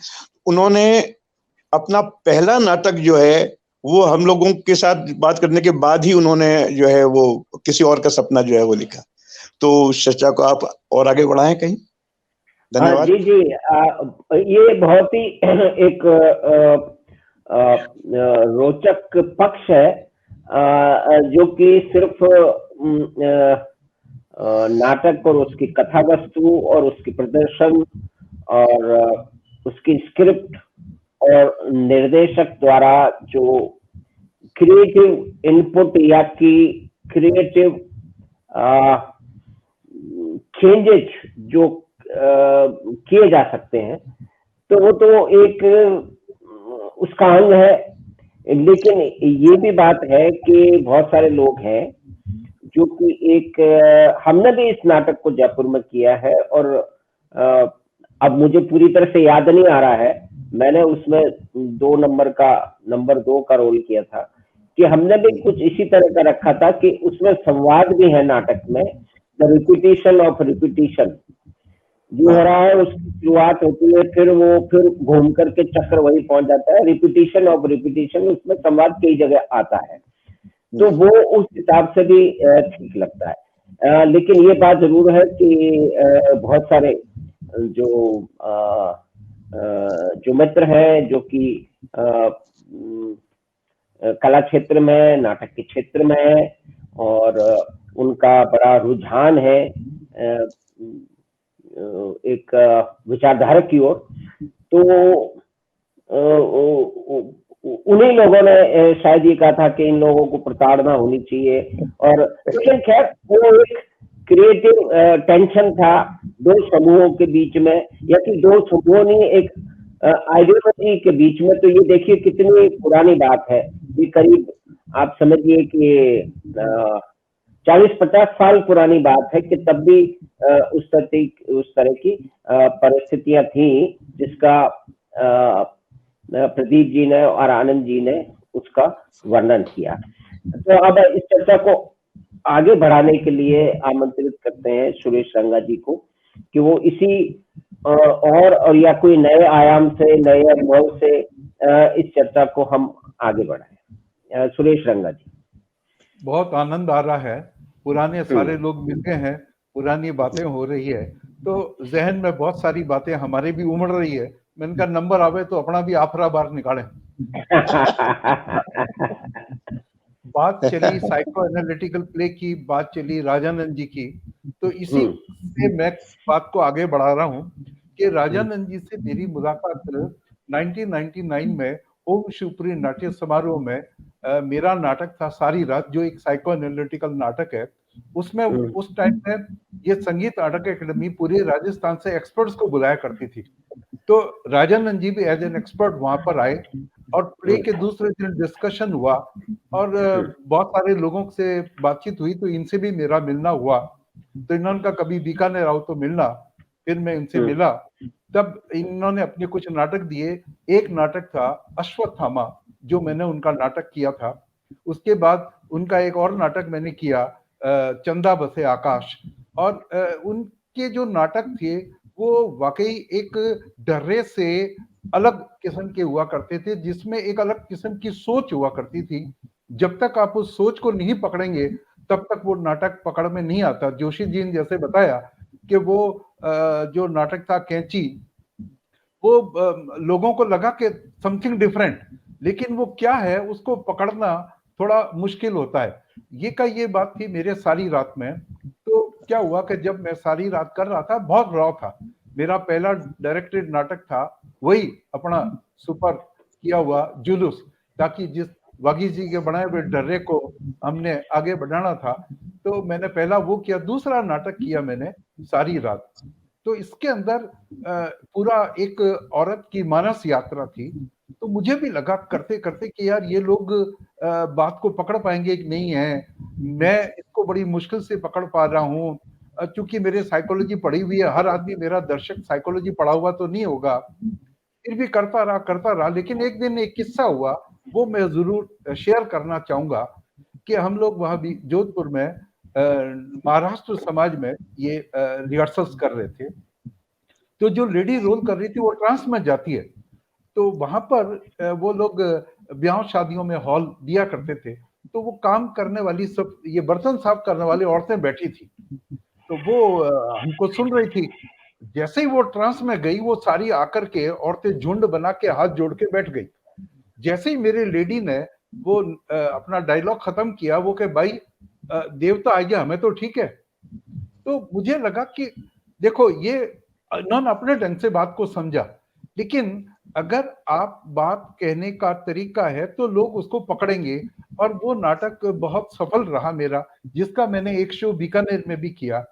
उन्होंने अपना पहला नाटक जो है वो हम लोगों के साथ बात करने के बाद ही उन्होंने जो है वो किसी और का सपना जो है वो लिखा। तो चर्चा को आप और आगे बढ़ाएं कहीं। धन्यवाद। जी जी, ये बहुत ही एक रोचक पक्ष है, जो कि सिर्फ नाटक और उसकी कथा वस्तु और उसकी प्रदर्शन और उसकी स्क्रिप्ट और निर्देशक द्वारा जो क्रिएटिव इनपुट या कि क्रिएटिव चेंजेस जो किए जा सकते हैं, तो वो तो एक उसका अंग है। लेकिन ये भी बात है कि बहुत सारे लोग हैं जो कि एक हमने भी इस नाटक को जयपुर में किया है, और अब मुझे पूरी तरह से याद नहीं आ रहा है, मैंने उसमें नंबर 2 का रोल किया था, कि हमने भी कुछ इसी तरह का रखा था कि उसमें संवाद भी है नाटक में, द रिपीटिशन ऑफ रिपीटिशन जो हो रहा है, उसकी शुरुआत होती है, फिर घूम करके चक्र वही पहुंच जाता है, रिपीटिशन ऑफ रिपीटिशन, उसमें संवाद कई जगह आता है, तो वो उस हिसाब से भी ठीक लगता है। लेकिन ये बात जरूर है कि बहुत सारे जो मित्र हैं जो कि कला क्षेत्र में, नाटक के क्षेत्र में है, और उनका बड़ा रुझान है एक विचारधारा की ओर, तो उन्हीं लोगों ने शायद ये कहा था कि इन लोगों को प्रताड़ना होनी चाहिए, और लेकिन खैर वो एक क्रिएटिव टेंशन था दो समूहों के बीच में, या कि दो समूहों ने एक आइडियोलॉजी के बीच में। तो ये देखिए कितनी पुरानी बात है, ये करीब आप समझिए कि 40-50 साल पुरानी बात है, कि तब भी उस तरह की परिस्थितियां थी जिसका प्रदीप जी ने और आनंद जी ने उसका वर्णन किया। तो अब इस चर्चा को आगे बढ़ाने के लिए आमंत्रित करते हैं सुरेश रंगा जी को, कि वो इसी और या कोई नए आयाम से, नए अनुभव से इस चर्चा को हम आगे बढ़ाएं। सुरेश रंगा जी। बहुत आनंद आ रहा है, पुराने सारे लोग मिल गए हैं, पुरानी बातें हो रही है, तो जहन में बहुत सारी बातें हमारे भी उमड़ रही है। मैंने कहा नंबर आवे तो अपना भी आफरा बार निकालें। बात चली साइको एनालिटिकल प्ले की, बात चली राजानंद जी की, तो इसी से मैं बात को आगे बढ़ा रहा हूं कि राजानंद जी से मेरी मुलाकात 1999 में ओम शिवपुरी नाट्य समारोह में मेरा नाटक था सारी रात, जो एक साइको एनालिटिकल नाटक है। उसमें उस टाइम में ये संगीत नाटक अकेडमी पूरे राजस्थान से एक्सपर्ट्स को बुलाया करती थी। तो राजानंद जी भी एज एन एक्सपर्ट वहां पर आए और प्ले के दूसरे दिन डिस्कशन हुआ और बहुत सारे लोगों से बातचीत हुई, तो इनसे भी मेरा मिलना हुआ। तो इन्होंने कहा कभी बीकानेर आओ तो मिलना। फिर मैं इनसे मिला, तब इन्होंने अपने कुछ नाटक दिए। एक नाटक था अश्वत्थामा, जो मैंने उनका नाटक किया था। उसके बाद उनका एक और नाटक मैंने किया, चंदा बसे आकाश। और उनके जो नाटक थे वो वाकई एक डर्रे से अलग किस्म के हुआ करते थे, जिसमें एक अलग किस्म की सोच हुआ करती थी। जब तक आप उस सोच को नहीं पकड़ेंगे तब तक वो नाटक पकड़ में नहीं आता। जोशी जी ने जैसे बताया कि वो जो नाटक था कैंची, वो लोगों को लगा कि समथिंग डिफरेंट, लेकिन वो क्या है उसको पकड़ना थोड़ा मुश्किल होता है। ये बात थी मेरे सारी रात में। तो क्या हुआ कि जब मैं सारी रात कर रहा था, बहुत रॉ था, मेरा पहला डायरेक्टेड नाटक था वही अपना सुपर किया हुआ जुलूस, ताकि जिस वागी जी के बनाए हुए डर्रे को हमने आगे बढ़ाना था। तो मैंने पहला वो किया। दूसरा नाटक किया मैंने सारी रात। तो इसके अंदर पूरा एक औरत की मानस यात्रा थी। तो मुझे भी लगा करते करते कि यार ये लोग बात को पकड़ पाएंगे कि नहीं है। मैं इसको बड़ी मुश्किल से पकड़ पा रहा हूँ, क्योंकि मेरे साइकोलॉजी पढ़ी हुई है। हर आदमी मेरा दर्शक साइकोलॉजी पढ़ा हुआ तो नहीं होगा। फिर भी करता रहा। लेकिन एक दिन एक किस्सा हुआ, वो मैं जरूर शेयर करना चाहूंगा। कि हम लोग वहां भी जोधपुर में महाराष्ट्र समाज में ये रिहर्सल्स कर रहे थे। तो जो लेडी रोल कर रही थी वो ट्रांस में जाती है। तो वहां पर वो लोग ब्याह शादियों में हॉल दिया करते थे। तो वो काम करने वाली सब, ये बर्तन साफ करने वाली औरतें बैठी थी। तो वो हमको सुन रही थी। जैसे ही वो ट्रांस में गई, वो सारी आकर के औरतें झुंड बना के हाथ जोड़ के बैठ गई। जैसे ही मेरे लेडी ने वो अपना डायलॉग खत्म किया, वो के भाई देवता आ गया, हमें तो ठीक है। तो मुझे लगा कि देखो, ये इन्होंने अपने ढंग से बात को समझा, लेकिन अगर आप बात कहने का तरीका है तो लोग उसको पकड़ेंगे। और वो नाटक बहुत सफल रहा मेरा, जिसका मैंने एक शो बीकानेर में भी किया।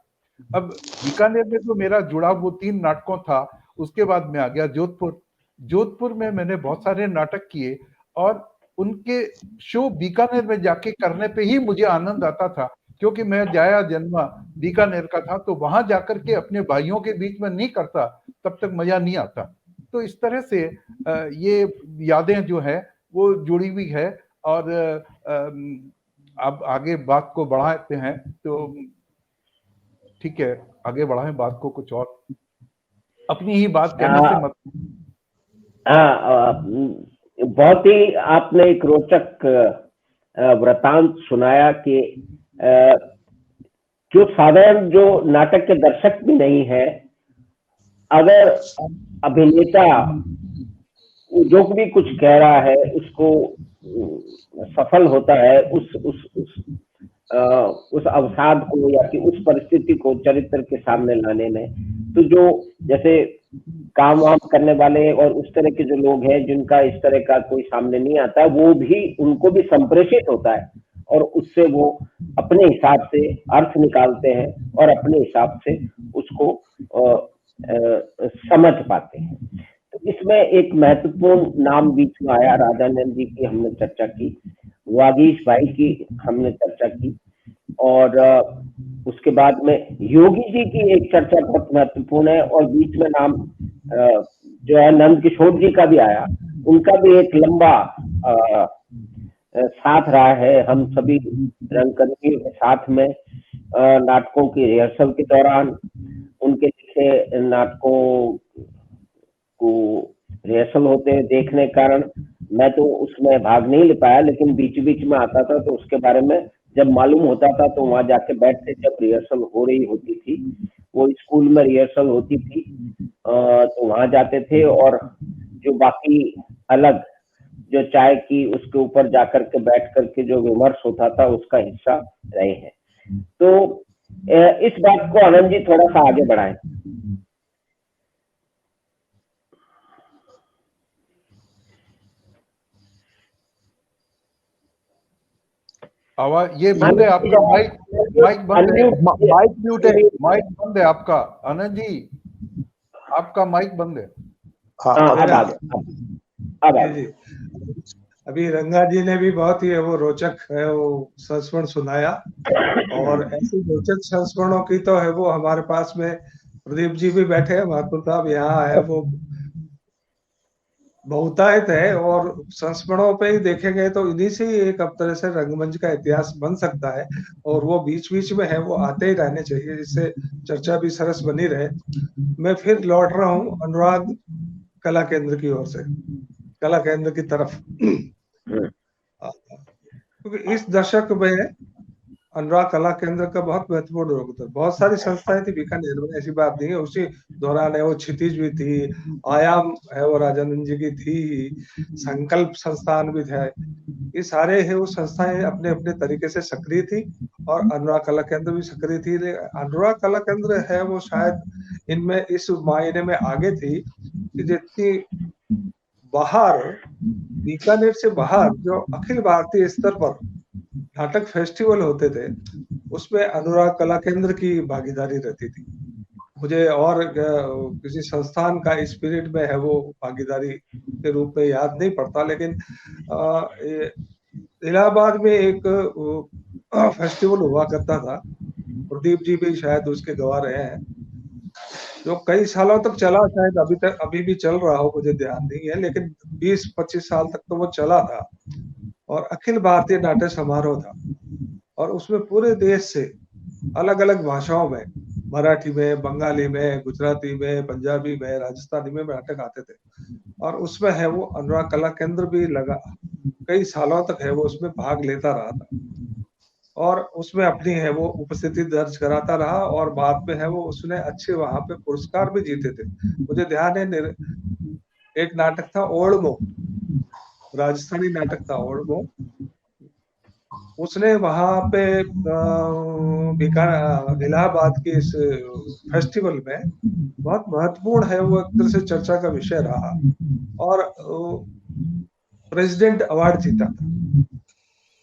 अब बीकानेर में तो मेरा जुड़ाव वो 3 नाटकों था। उसके बाद मैं आ गया जोधपुर। जोधपुर में मैंने बहुत सारे नाटक किए और उनके शो बीकानेर में जाके करने पे ही मुझे आनंद आता था, क्योंकि मैं जाया जन्मा बीकानेर का था। तो वहां जाकर के अपने भाइयों के बीच में नहीं करता तब तक मजा नहीं आता। तो इस तरह से ये यादें जो है वो जुड़ी हुई है। और अब आगे बात को बढ़ाते हैं, तो ठीक है, आगे बढ़ाएं बात को, कुछ और अपनी ही बात कहने से मत। हाँ, बहुत ही आपने एक रोचक वृतांत सुनाया कि जो साधारण जो नाटक के दर्शक भी नहीं है, अगर अभिनेता जो भी कुछ कह रहा है उसको सफल होता है उस अवसाद को या कि उस परिस्थिति को चरित्र के सामने लाने में, तो जो जैसे काम वाम करने वाले और उस तरह के जो लोग हैं जिनका इस तरह का कोई सामने नहीं आता, वो भी, उनको भी संप्रेषित होता है और उससे वो अपने हिसाब से अर्थ निकालते हैं और अपने हिसाब से उसको समझ पाते हैं। तो इसमें एक महत्वपूर्ण नाम बीच में आया, राजानंद जी की हमने चर्चा की, वागीश भाई की हमने चर्चा की, और उसके बाद में योगी जी की एक चर्चा बहुत महत्वपूर्ण है, और बीच में नाम जो है नंद किशोर जी का भी आया। उनका भी एक लंबा साथ रहा है हम सभी रंगकर्मियों के साथ में, नाटकों की रिहर्सल के दौरान, उनके लिखे नाटकों को रिहर्सल होते देखने के कारण मैं तो उसमें भाग नहीं ले पाया, लेकिन बीच बीच में आता था तो उसके बारे में जब मालूम होता था तो वहां जाके बैठते, जब रिहर्सल हो रही होती थी, वो स्कूल में रिहर्सल होती थी, तो वहां जाते थे, और जो बाकी अलग जो चाय की उसके ऊपर जाकर के बैठ करके जो विमर्श होता था उसका हिस्सा रहे हैं। तो इस बात को आनंद जी थोड़ा सा आगे बढ़ाएं। आवाज ये बंद है आपका, माइक बंद है, माइक म्यूट है, माइक बंद है आपका आनंद जी, आपका माइक बंद है। हाँ अब आ गया, अब आ जी गया। जी। अभी रंगा जी ने भी बहुत ही वो रोचक है वो संस्मरण सुनाया, और ऐसे रोचक संस्मरणों की तो है वो हमारे पास में प्रदीप जी भी बैठे हैं, माथुर साहब यहाँ है वो बहुतायत है, और संस्मरणों पे ही देखे गए तो इन्हीं से ही एक अब तरह से रंगमंच का इतिहास बन सकता है, और वो बीच बीच में है वो आते ही रहने चाहिए, जिससे चर्चा भी सरस बनी रहे। मैं फिर लौट रहा हूँ अनुराग कला केंद्र की ओर से, कला केंद्र की तरफ, क्योंकि इस दशक में अनुराग कला केंद्र का बहुत महत्वपूर्ण योगदान। बहुत सारी संस्थाएं थी बीकानेर में, ऐसी बात नहीं है, उसी दौरान है वो क्षितिज भी थी, आयाम है वो राजानंद जी की थी, संकल्प संस्थान भी थे। ये सारे है वो संस्थाएं अपने अपने तरीके से सक्रिय थी, और अनुराग कला केंद्र भी सक्रिय थी। अनुराग कला केंद्र है वो शायद इनमें इस मायने में आगे थी कि जितनी बाहर, बीकानेर से बाहर जो अखिल भारतीय स्तर पर नाटक फेस्टिवल होते थे, उसमें अनुराग कला केंद्र की भागीदारी रहती थी। मुझे और किसी संस्थान का स्पिरिट में है वो भागीदारी के रूप में याद नहीं पड़ता, लेकिन इलाहाबाद में एक फेस्टिवल हुआ करता था, प्रदीप जी भी शायद उसके गवाह रहे हैं, जो कई सालों तक चला, शायद अभी भी चल रहा हो, मुझे ध्यान नहीं है, लेकिन 20-25 साल तक तो वो चला था, और अखिल भारतीय नाट्य समारोह था, और उसमें पूरे देश से अलग अलग भाषाओं में, मराठी में, बंगाली में, गुजराती में, पंजाबी में, राजस्थानी में नाटक आते थे, और उसमें है वो अनुराग कला केंद्र भी लगा, कई सालों तक है वो उसमें भाग लेता रहा था, और उसमें अपनी है वो उपस्थिति दर्ज कराता रहा, और बाद में है वो उसने अच्छे वहां पे पुरस्कार भी जीते थे। मुझे ध्यान है एक नाटक था ओल्डमो, राजस्थानी नाटक था ओल्डमो, उसने वहां पे इलाहाबाद के इस फेस्टिवल में बहुत महत्वपूर्ण है वो एक तरह से चर्चा का विषय रहा, और प्रेसिडेंट अवार्ड जीता था।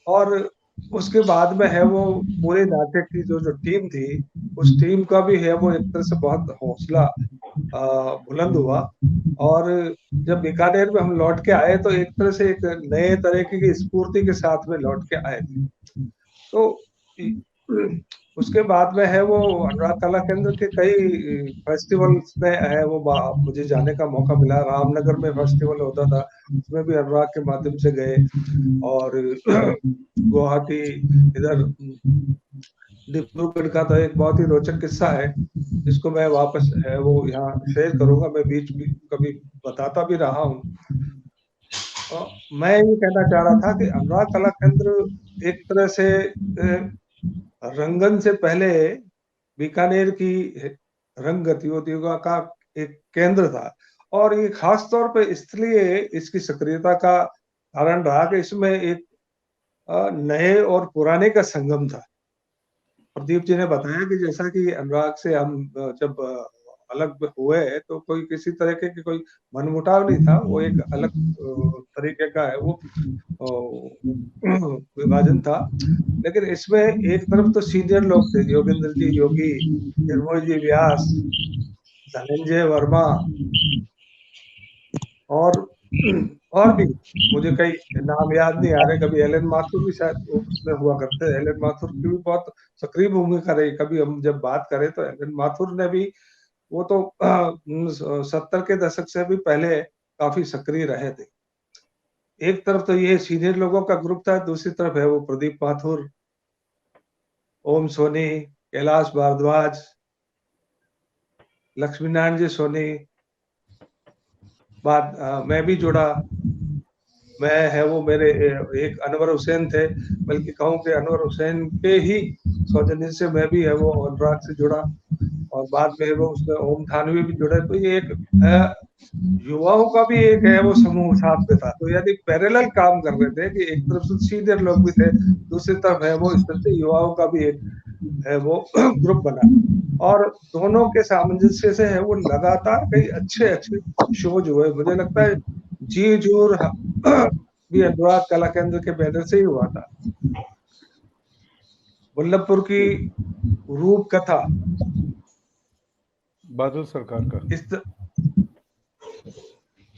और उसके बाद में है वो पूरे नाटक की जो टीम थी, उस टीम का भी है वो एक तरह से बहुत हौसला बुलंद हुआ, और जब बीकानेर में हम लौट के आए तो एक तरह से एक नए तरीके की स्फूर्ति के साथ में लौट के आए थे। तो उसके बाद में है वो अनुराग कला केंद्र के कई फेस्टिवल्स में है वो मुझे जाने का मौका मिला। रामनगर में फेस्टिवल होता था, उसमें भी अनुराग के माध्यम से गए, और गुवाहाटी, इधर डिब्रूगढ़ का तो एक बहुत ही रोचक किस्सा है, जिसको मैं वापस है वो यहाँ शेयर करूंगा, मैं बीच कभी बताता भी रहा हूँ। मैं ये कहना चाह रहा था कि अनुराग कला केंद्र एक तरह से रंगन से पहले बीकानेर की रंग गतिविधियों का एक केंद्र था, और ये खास तौर पे इसलिए इसकी सक्रियता का कारण रहा कि इसमें एक नए और पुराने का संगम था। प्रदीप जी ने बताया कि जैसा कि अनुराग से हम जब अलग हुए तो कोई किसी तरह के कोई मनमुटाव नहीं था, वो एक अलग तरीके का है वो विभाजन था, लेकिन इसमें एक तरफ तो सीनियर लोग थे, योगेंद्र जी योगी, निर्मोल जी व्यास, धनंजय वर्मा, और भी मुझे कई नाम याद नहीं आ रहे। कभी एलन माथुर भी शायद उसमें हुआ करते, एलन माथुर की भी बहुत सक्रिय भूमिका रही। कभी हम जब बात करें तो एलन माथुर ने भी, वो तो 70 के दशक से भी पहले काफी सक्रिय रहे थे। एक तरफ तो ये सीनियर लोगों का ग्रुप था, दूसरी तरफ है वो प्रदीप माथुर, ओम सोनी, कैलाश भारद्वाज, लक्ष्मी नारायण जी सोनी, बाद मैं भी जुड़ा, मैं है वो मेरे एक अनवर हुसैन थे, बल्कि कहूँ कि अनवर हुसैन के ही सौजन्य से मैं भी है वो अनुराग से जुड़ा, और बाद में वो उसमें ओम थानवी भी जुड़े। तो ये एक युवाओं का भी एक है वो समूह साथ में था, तो यानी पैरेलल काम कर रहे थे कि एक तरफ से सीनियर लोग भी थे, दूसरी तरफ है वो इस तरह से युवाओं का भी एक है वो ग्रुप बना, और दोनों के सामंजस्य से है वो लगातार कई अच्छे अच्छे शोज हुए। मुझे लगता है जी जूर भी अनुराग कला केंद्र के बैनर से ही हुआ था। वल्लभपुर की रूप कथा, बादल सरकार का, इस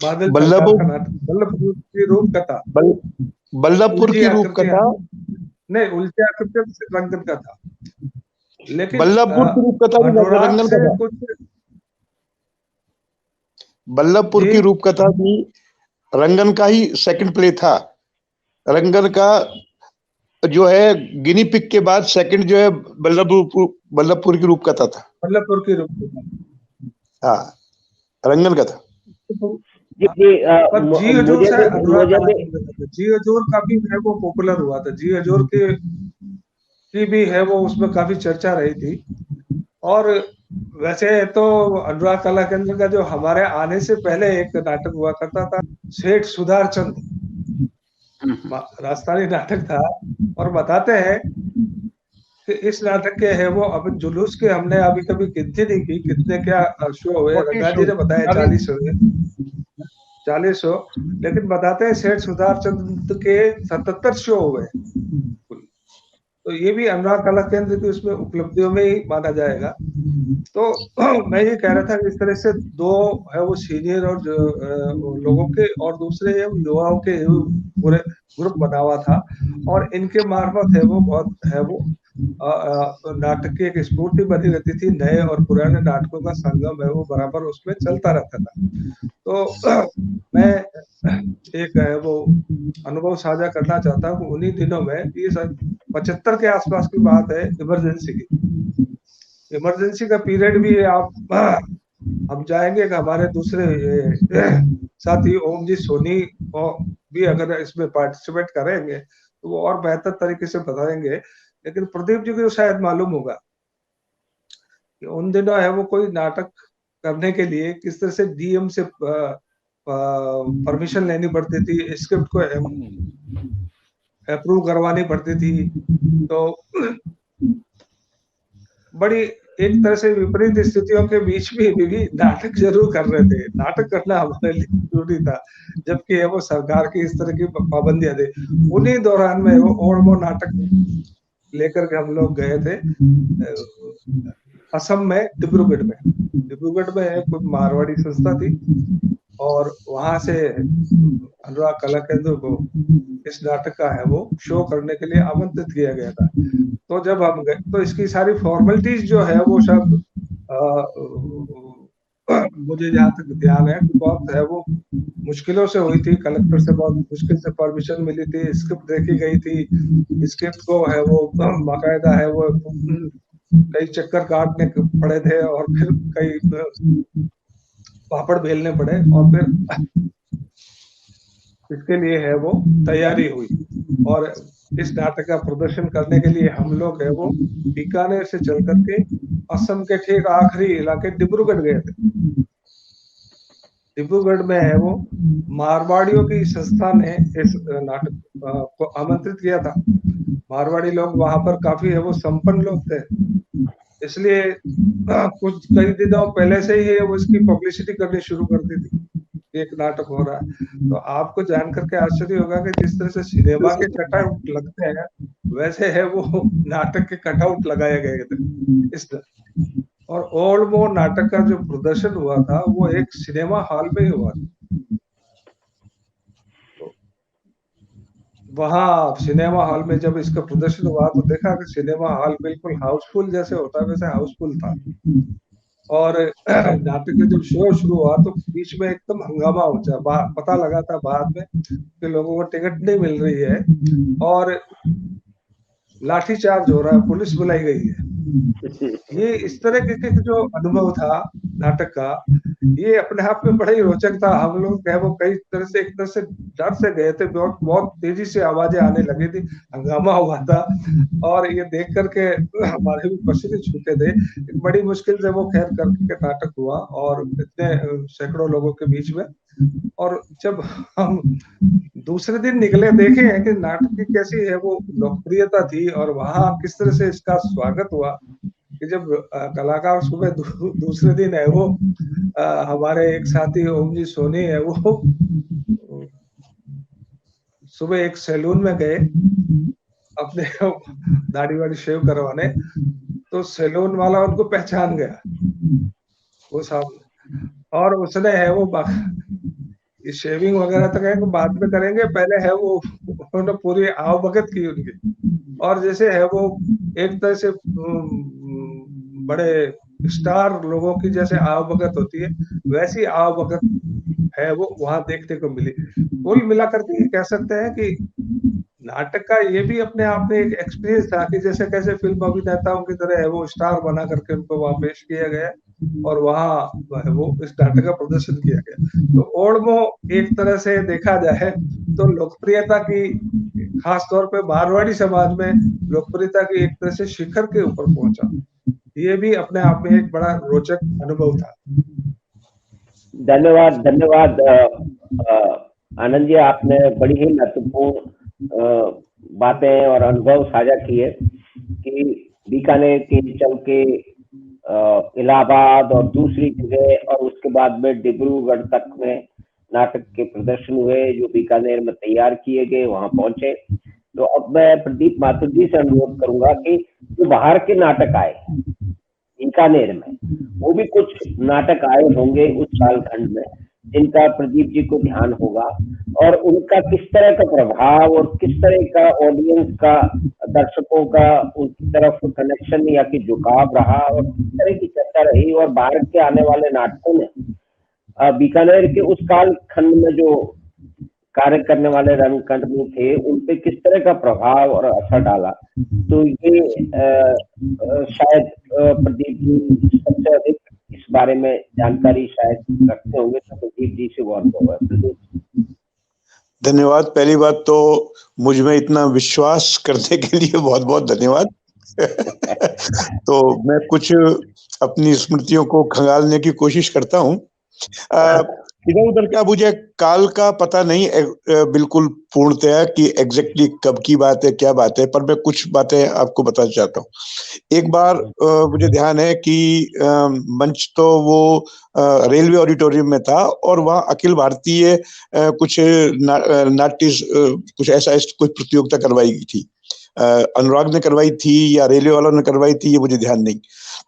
बादल सरकार बल्लभपुर का नाटक वल्लभपुर की रूप कथा, बल्लभपुर उल्टी की रूप आकृतियां, कथा, नहीं उल्टी आकृतियां चित्रांकन का था, लेकिन बल्लभपुर की रूप कथा भी अनुराग रंगन से का था। कुछ बल्लभपुर जी की रूप कथा भी रंगन का ही सेकंड प्ले था। रंगन का जो है गिनी पिग के बाद सेकंड जो है बल्लभपुर की रूप कथा था। वल्लभपुर की रूप कथा, हाँ, रंगन का था। जी पर जी हजूर मुझे से भी अनुराग मुझे भी कलाकांड का था। जी हजूर काफी है वो पॉपुलर हुआ था, जी हजूर की भी है वो, उसमें काफी चर्चा रही थी। और वैसे तो अनुराग कला केंद्र का जो हमारे आने से पहले एक नाटक हुआ करता था, सेठ सुधार चंद, राजस्थानी नाटक था। और बताते हैं कि इस नाटक के है वो, अब जुलूस के हमने अभी कभी गिनती नहीं की कितने क्या शो हुए, 40 रंगा जी शो, ने बताया 40 हुए, 40 शो, लेकिन बताते हैं सेठ सुधार चंद के 77 शो हुए। तो ये भी अनुराग कला केंद्र की उसमें उपलब्धियों में ही माना जाएगा। तो मैं ये कह रहा था कि इस तरह से दो है वो सीनियर और लोगों के, और दूसरे है युवाओं के पूरे ग्रुप बना हुआ था, और इनके मार्फत है वो बहुत है वो नाटक की एक स्फूर्ति बनी रहती थी, नए और पुराने नाटकों का संगम है वो बराबर उसमें चलता रहता था। तो मैं एक है वो अनुभव साझा करना चाहता हूँ। उन्हीं दिनों में ये 75 के आसपास की बात है, इमरजेंसी की, इमरजेंसी का पीरियड भी है। आप हम जाएंगे कि हमारे दूसरे साथी ओम जी सोनी भी अगर इसमें पार्टिसिपेट करेंगे तो वो और बेहतर तरीके से बताएंगे, लेकिन प्रदीप जी को शायद मालूम होगा कि उन दिनों है वो कोई नाटक करने के लिए किस तरह से डीएम से परमिशन लेनी पड़ती थी, स्क्रिप्ट को अप्रूव करवानी पड़ती थी। तो बड़ी एक तरह से विपरीत स्थितियों के बीच में भी नाटक जरूर कर रहे थे, नाटक करना हमारे लिए जरूरी था, जबकि वो सरकार की इस तरह की पाबंदियां थी। उन्हीं दौरान में वो और वो नाटक लेकर के हम लोग गए थे असम में, डिब्रूगढ़ में एक मारवाड़ी संस्था थी, और वहां से अनुराग कला केंद्र को इस नाटक का है वो शो करने के लिए आमंत्रित किया गया था। तो जब हम गए तो इसकी सारी फॉर्मेलिटीज जो है वो सब मुझे जहाँ तक ध्यान है कि बहुत है वो मुश्किलों से हुई थी, कलेक्टर से बहुत मुश्किल से परमिशन मिली थी, स्क्रिप्ट देखी गई थी, स्क्रिप्ट को है वो बाकायदा है वो कई चक्कर काटने पड़े थे, और फिर कई पापड़ बेलने पड़े, और फिर इसके लिए है वो तैयारी हुई। और इस नाटक का प्रदर्शन करने के लिए हम लोग है वो बीकानेर से चल करके असम के ठीक आखिरी इलाके डिब्रूगढ़ गए थे। डिब्रूगढ़ में है वो मारवाड़ियों की संस्था ने इस नाटक को आमंत्रित किया था। मारवाड़ी लोग वहां पर काफी है वो संपन्न लोग थे, इसलिए कुछ कई दिनों पहले से ही वो इसकी पब्लिसिटी करनी शुरू कर दी थी, एक नाटक हो रहा है। तो आपको जान करके आश्चर्य होगा कि जिस तरह से सिनेमा के कटआउट लगते हैं वैसे है वो नाटक के कटआउट लगाए गए थे इस तरह। और ओल्ड मोर नाटक का जो प्रदर्शन हुआ था वो एक सिनेमा हॉल में ही हुआ था। तो वहाँ सिनेमा हॉल में जब इसका प्रदर्शन हुआ तो देखा कि सिनेमा हॉल बिल्कुल हाउसफुल जैसे होता है वैसे हाउसफुल था। और नाटक का जब शो शुरू हुआ तो बीच में एकदम हंगामा हो गया, पता लगा था बाद में कि लोगों को टिकट नहीं मिल रही है, और लाठीचार्ज हो रहा है, पुलिस बुलाई गई है। ये इस तरह के जो अनुभव था नाटक का, ये अपने आप में बड़ा ही रोचक था। हम लोग वो कई तरह से एक तरह से डर से गए थे, बहुत बहुत तेजी से आवाजें आने लगी थी, हंगामा हुआ था, और ये देख करके हमारे भी पसीने छूटे थे। बड़ी मुश्किल से वो खैर करके नाटक हुआ, और इतने सैकड़ों लोगों के बीच में। और जब हम दूसरे दिन निकले देखे हैं कि नाटक की कैसी है वो लोकप्रियता थी, और वहां किस तरह से इसका स्वागत हुआ कि जब कलाकार सुबह दूसरे दिन है वो हमारे एक साथी ओम जी सोनी है वो सुबह एक सैलून में गए, अपने दाढ़ी वाड़ी शेव करवाने, तो सैलून वाला उनको पहचान गया वो सामने, और उसने है वो ये शेविंग वगैरह तो कहेंगे बाद में करेंगे, पहले है वो उन्होंने पूरी आवभगत की उनकी, और जैसे है वो एक तरह से बड़े स्टार लोगों की जैसे आवभगत होती है, वैसी आवभगत है वो वहां देखने को मिली। कुल मिलाकर के ये कह सकते हैं कि नाटक का ये भी अपने आप में एक एक्सपीरियंस था कि जैसे कैसे फिल्म अभिनेताओं की तरह है वो स्टार बना करके उनको वहां पेश किया गया और वहां वो इस नाटक का प्रदर्शन किया गया। तो ओल्ड-मो एक तरह से देखा जाए तो लोकप्रियता की, खास तौर पे मारवाड़ी समाज में लोकप्रियता की एक तरह से शिखर के ऊपर पहुंचा। ये भी अपने आप में एक बड़ा रोचक अनुभव था। धन्यवाद, धन्यवाद आनंद जी, आपने बड़ी ही महत्वपूर्ण बातें और अनुभव साझा किए कि बीकानेर के चल के इलाहाबाद और दूसरी जगह और उसके बाद में डिब्रूगढ़ तक में नाटक के प्रदर्शन हुए जो बीकानेर में तैयार किए गए, वहां पहुंचे। तो अब मैं प्रदीप माथुर जी से अनुरोध करूंगा कि जो बाहर के नाटक आए बीकानेर में, वो भी कुछ नाटक आए होंगे उस कालखंड में जिनका प्रदीप जी को ध्यान होगा, और उनका किस तरह का प्रभाव और किस तरह का ऑडियंस का, दर्शकों का उनकी तरफ कनेक्शन या कि झुकाव रहा और किस तरह की चर्चा रही, और बाहर के आने वाले नाटकों ने बीकानेर के उस काल खंड में जो कार्य करने वाले रंगकर्मी थे उन पे किस तरह का प्रभाव और असर डाला। तो ये शायद प्रदीप जी सबसे अधिक इस बारे में जानकारी शायद रखते होंगे, तो प्रदीप जी से वो अनुभव है। प्रदीप। धन्यवाद। पहली बात तो मुझ में इतना विश्वास करने के लिए बहुत बहुत धन्यवाद। तो मैं कुछ अपनी स्मृतियों को खंगालने की कोशिश करता हूँ। इधर उधर का मुझे काल का पता नहीं बिल्कुल पूर्णतया कि एग्जैक्टली कब की बात है, क्या बात है, पर मैं कुछ बातें आपको बताना चाहता हूँ। एक बार मुझे ध्यान है कि मंच तो वो रेलवे ऑडिटोरियम में था और वहाँ अखिल भारतीय कुछ नाट्य कुछ ऐसा कोई प्रतियोगिता करवाई गई थी। अनुराग ने करवाई थी या रेलवे वालों ने करवाई थी, ये मुझे ध्यान नहीं।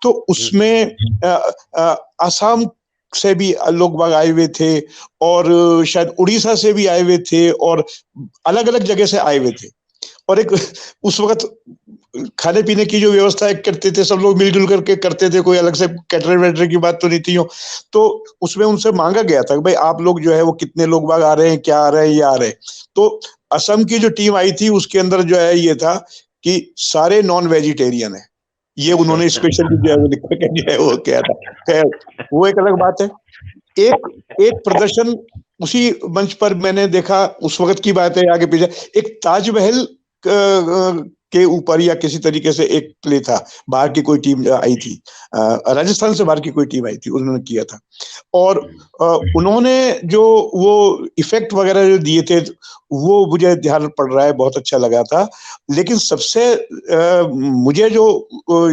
तो उसमें आसाम से भी लोग बाग आए हुए थे और शायद उड़ीसा से भी आए हुए थे और अलग अलग जगह से आए हुए थे। और एक उस वक्त खाने पीने की जो व्यवस्था करते थे सब लोग मिलजुल करके करते थे, कोई अलग से कैटरर वेटर की बात तो नहीं थी। तो उसमें उनसे मांगा गया था कि भाई आप लोग जो है वो कितने लोग बाग आ रहे हैं, क्या आ रहे हैं, ये आ रहे हैं। तो असम की जो टीम आई थी उसके अंदर जो है ये था कि सारे नॉन वेजिटेरियन है, ये उन्होंने स्पेशली जो है वो लिख के जो है वो किया था। खैर वो एक अलग बात है। एक प्रदर्शन उसी मंच पर मैंने देखा, उस वक्त की बात है, आगे पीछे एक ताजमहल के ऊपर या किसी तरीके से एक प्ले था, बाहर की कोई टीम आई थी, राजस्थान से बाहर की कोई टीम आई थी, उन्होंने किया था। और उन्होंने जो वो इफेक्ट वगैरह जो दिए थे वो मुझे ध्यान पड़ रहा है, बहुत अच्छा लगा था। लेकिन सबसे मुझे जो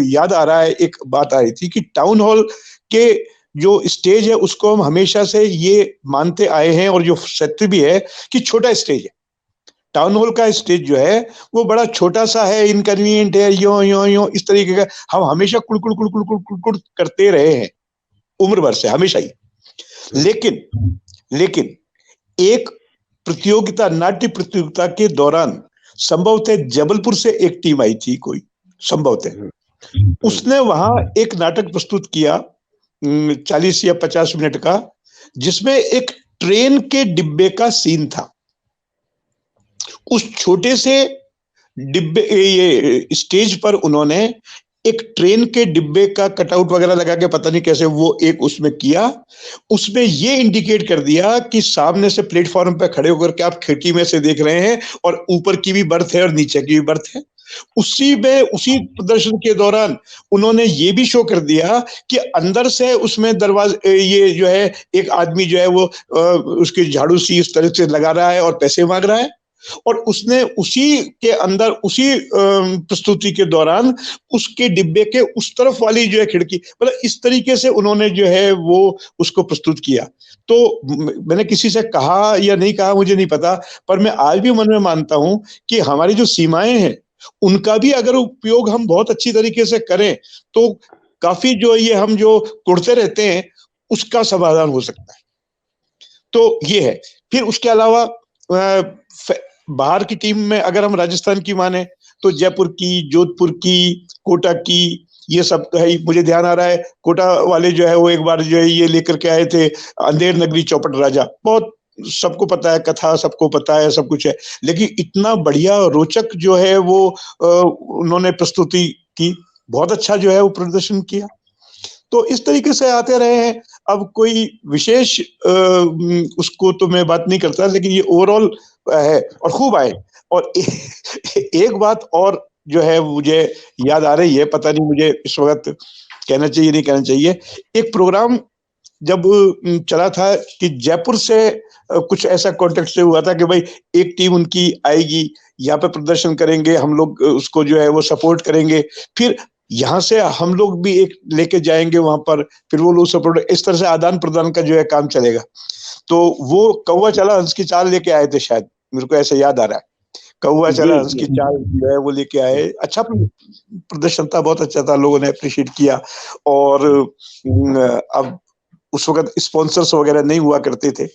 याद आ रहा है, एक बात आ रही थी कि टाउन हॉल के जो स्टेज है उसको हम हमेशा से ये मानते आए हैं और जो सत्य भी है कि छोटा स्टेज है। टाउन हॉल का स्टेज जो है वो बड़ा छोटा सा है, इनकन्वीनियंट है, यो यो यो इस तरीके का हम हमेशा कुड़कुड़ कुड़कुड़ कुड़कुड़ करते रहे हैं उम्र भर से, हमेशा ही। लेकिन एक प्रतियोगिता, नाट्य प्रतियोगिता के दौरान संभवतः जबलपुर से एक टीम आई थी कोई, संभवतः उसने वहां एक नाटक प्रस्तुत किया 40 या 50 मिनट का, जिसमें एक ट्रेन के डिब्बे का सीन था। उस छोटे से डिब्बे, ये स्टेज पर उन्होंने एक ट्रेन के डिब्बे का कटआउट वगैरह लगा के, पता नहीं कैसे वो एक उसमें किया। उसमें ये इंडिकेट कर दिया कि सामने से प्लेटफॉर्म पर खड़े होकर के आप खिड़की में से देख रहे हैं और ऊपर की भी बर्थ है और नीचे की भी बर्थ है। उसी प्रदर्शन के दौरान उन्होंने ये भी शो कर दिया कि अंदर से उसमें दरवाजे, ये जो है एक आदमी जो है वो उसकी झाड़ू सी इस तरह से लगा रहा है और पैसे मांग रहा है, और उसने उसी के अंदर उसी प्रस्तुति के दौरान उसके डिब्बे के उस तरफ वाली जो है खिड़की, मतलब इस तरीके से उन्होंने जो है वो उसको प्रस्तुत किया। तो मैंने किसी से कहा या नहीं कहा मुझे नहीं पता, पर मैं आज भी मन में मानता हूं कि हमारी जो सीमाएं हैं उनका भी अगर उपयोग हम बहुत अच्छी तरीके से करें तो काफी जो ये हम जो कुड़ते रहते हैं उसका समाधान हो सकता है। तो ये है। फिर उसके अलावा बाहर की टीम में अगर हम राजस्थान की माने तो जयपुर की, जोधपुर की, कोटा की, ये सब तो है ही। मुझे ध्यान आ रहा है कोटा वाले जो है वो एक बार जो है ये लेकर के आए थे अंधेर नगरी चौपट राजा, बहुत सबको पता है, कथा सबको पता है, सब कुछ है, लेकिन इतना बढ़िया रोचक जो है वो उन्होंने प्रस्तुति की, बहुत अच्छा जो है वो प्रदर्शन किया। तो इस तरीके से आते रहे हैं। अब कोई विशेष उसको तो मैं बात नहीं करता, लेकिन ये ओवरऑल है और खूब आए। और एक बात और जो है मुझे याद आ रही है, पता नहीं मुझे इस वक्त कहना चाहिए नहीं कहना चाहिए। एक प्रोग्राम जब चला था कि जयपुर से कुछ ऐसा कॉन्टेक्ट से हुआ था कि भाई एक टीम उनकी आएगी, यहाँ पे प्रदर्शन करेंगे, हम लोग उसको जो है वो सपोर्ट करेंगे, फिर यहाँ से हम लोग भी एक लेके जाएंगे वहां पर, फिर वो लोग सपोर्ट, इस तरह से आदान प्रदान का जो है काम चलेगा। तो वो कौवा चला हंस की चाल लेके आए थे शायद, मेरे को ऐसे याद आ रहा है। कौवा चला हंस की चाल जो है वो लेके आए, अच्छा प्रदर्शन था, बहुत अच्छा था, लोगों ने अप्रिशिएट किया। और अब उस वक्त स्पॉन्सर्स वगैरह नहीं हुआ करते थे।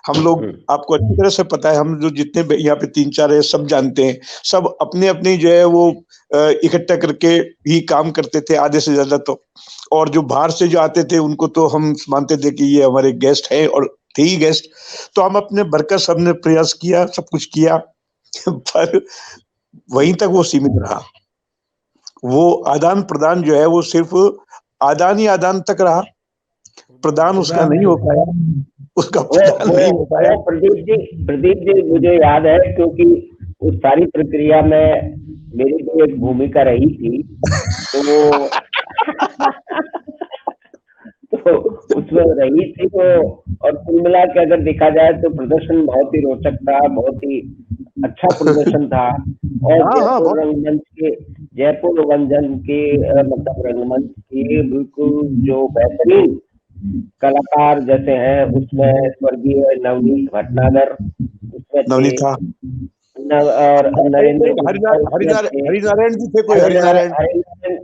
हम लोग, आपको अच्छी तरह से पता है, हम जो जितने यहाँ पे 3-4 है सब जानते हैं, सब अपने अपने जो है वो इकट्ठा करके ही काम करते थे आधे से ज्यादा तो। और जो बाहर से जो आते थे उनको तो हम मानते थे कि ये हमारे गेस्ट हैं, और थे ही गेस्ट। तो हम अपने बरकर सबने प्रयास किया, सब कुछ किया पर वहीं तक वो सीमित रहा। वो आदान प्रदान जो है वो सिर्फ आदान ही आदान तक रहा, प्रदान उसका नहीं हो पाया, उसका प्रदान नहीं हो पाया। प्रदीप जी मुझे याद है, क्योंकि उस सारी प्रक्रिया में मेरी भी एक भूमिका रही थी, तो तो उसमें रही थी। तो और कुल मिला के अगर देखा जाए तो प्रदर्शन बहुत ही रोचक था, बहुत ही अच्छा प्रदर्शन था। और जयपुर रंगमंच के, जयपुर रंगमंच के मतलब रंगमंच के बिल्कुल जो बेहतरीन कलाकार जैसे हैं, उसमें स्वर्गीय नवनीत भटनागर उसमें थे, और नरेंद्र हरिनारायण जी थे, कोई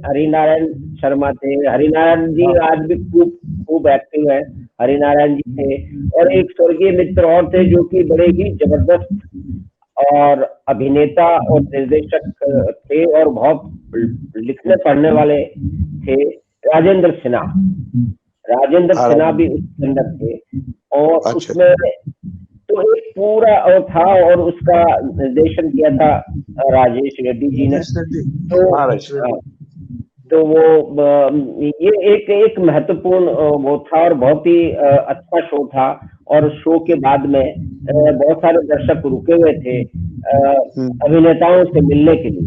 हरिनारायण शर्मा थे। हरिनारायण जी आज भी खूब एक्टिव है, हरिनारायण जी थे। और एक स्वर्गीय मित्र और थे जो कि बड़े ही जबरदस्त और अभिनेता और निर्देशक थे, और बहुत लिखने पढ़ने वाले थे, राजेंद्र सिन्हा भी उसके अंदर थे। और उसमें तो एक पूरा और था, और उसका निर्देशन किया था राजेश रेड्डी जी ने। तो वो ये एक महत्वपूर्ण वो था, और बहुत ही अच्छा शो था। और शो के बाद में बहुत सारे दर्शक रुके हुए थे अभिनेताओं से मिलने के लिए।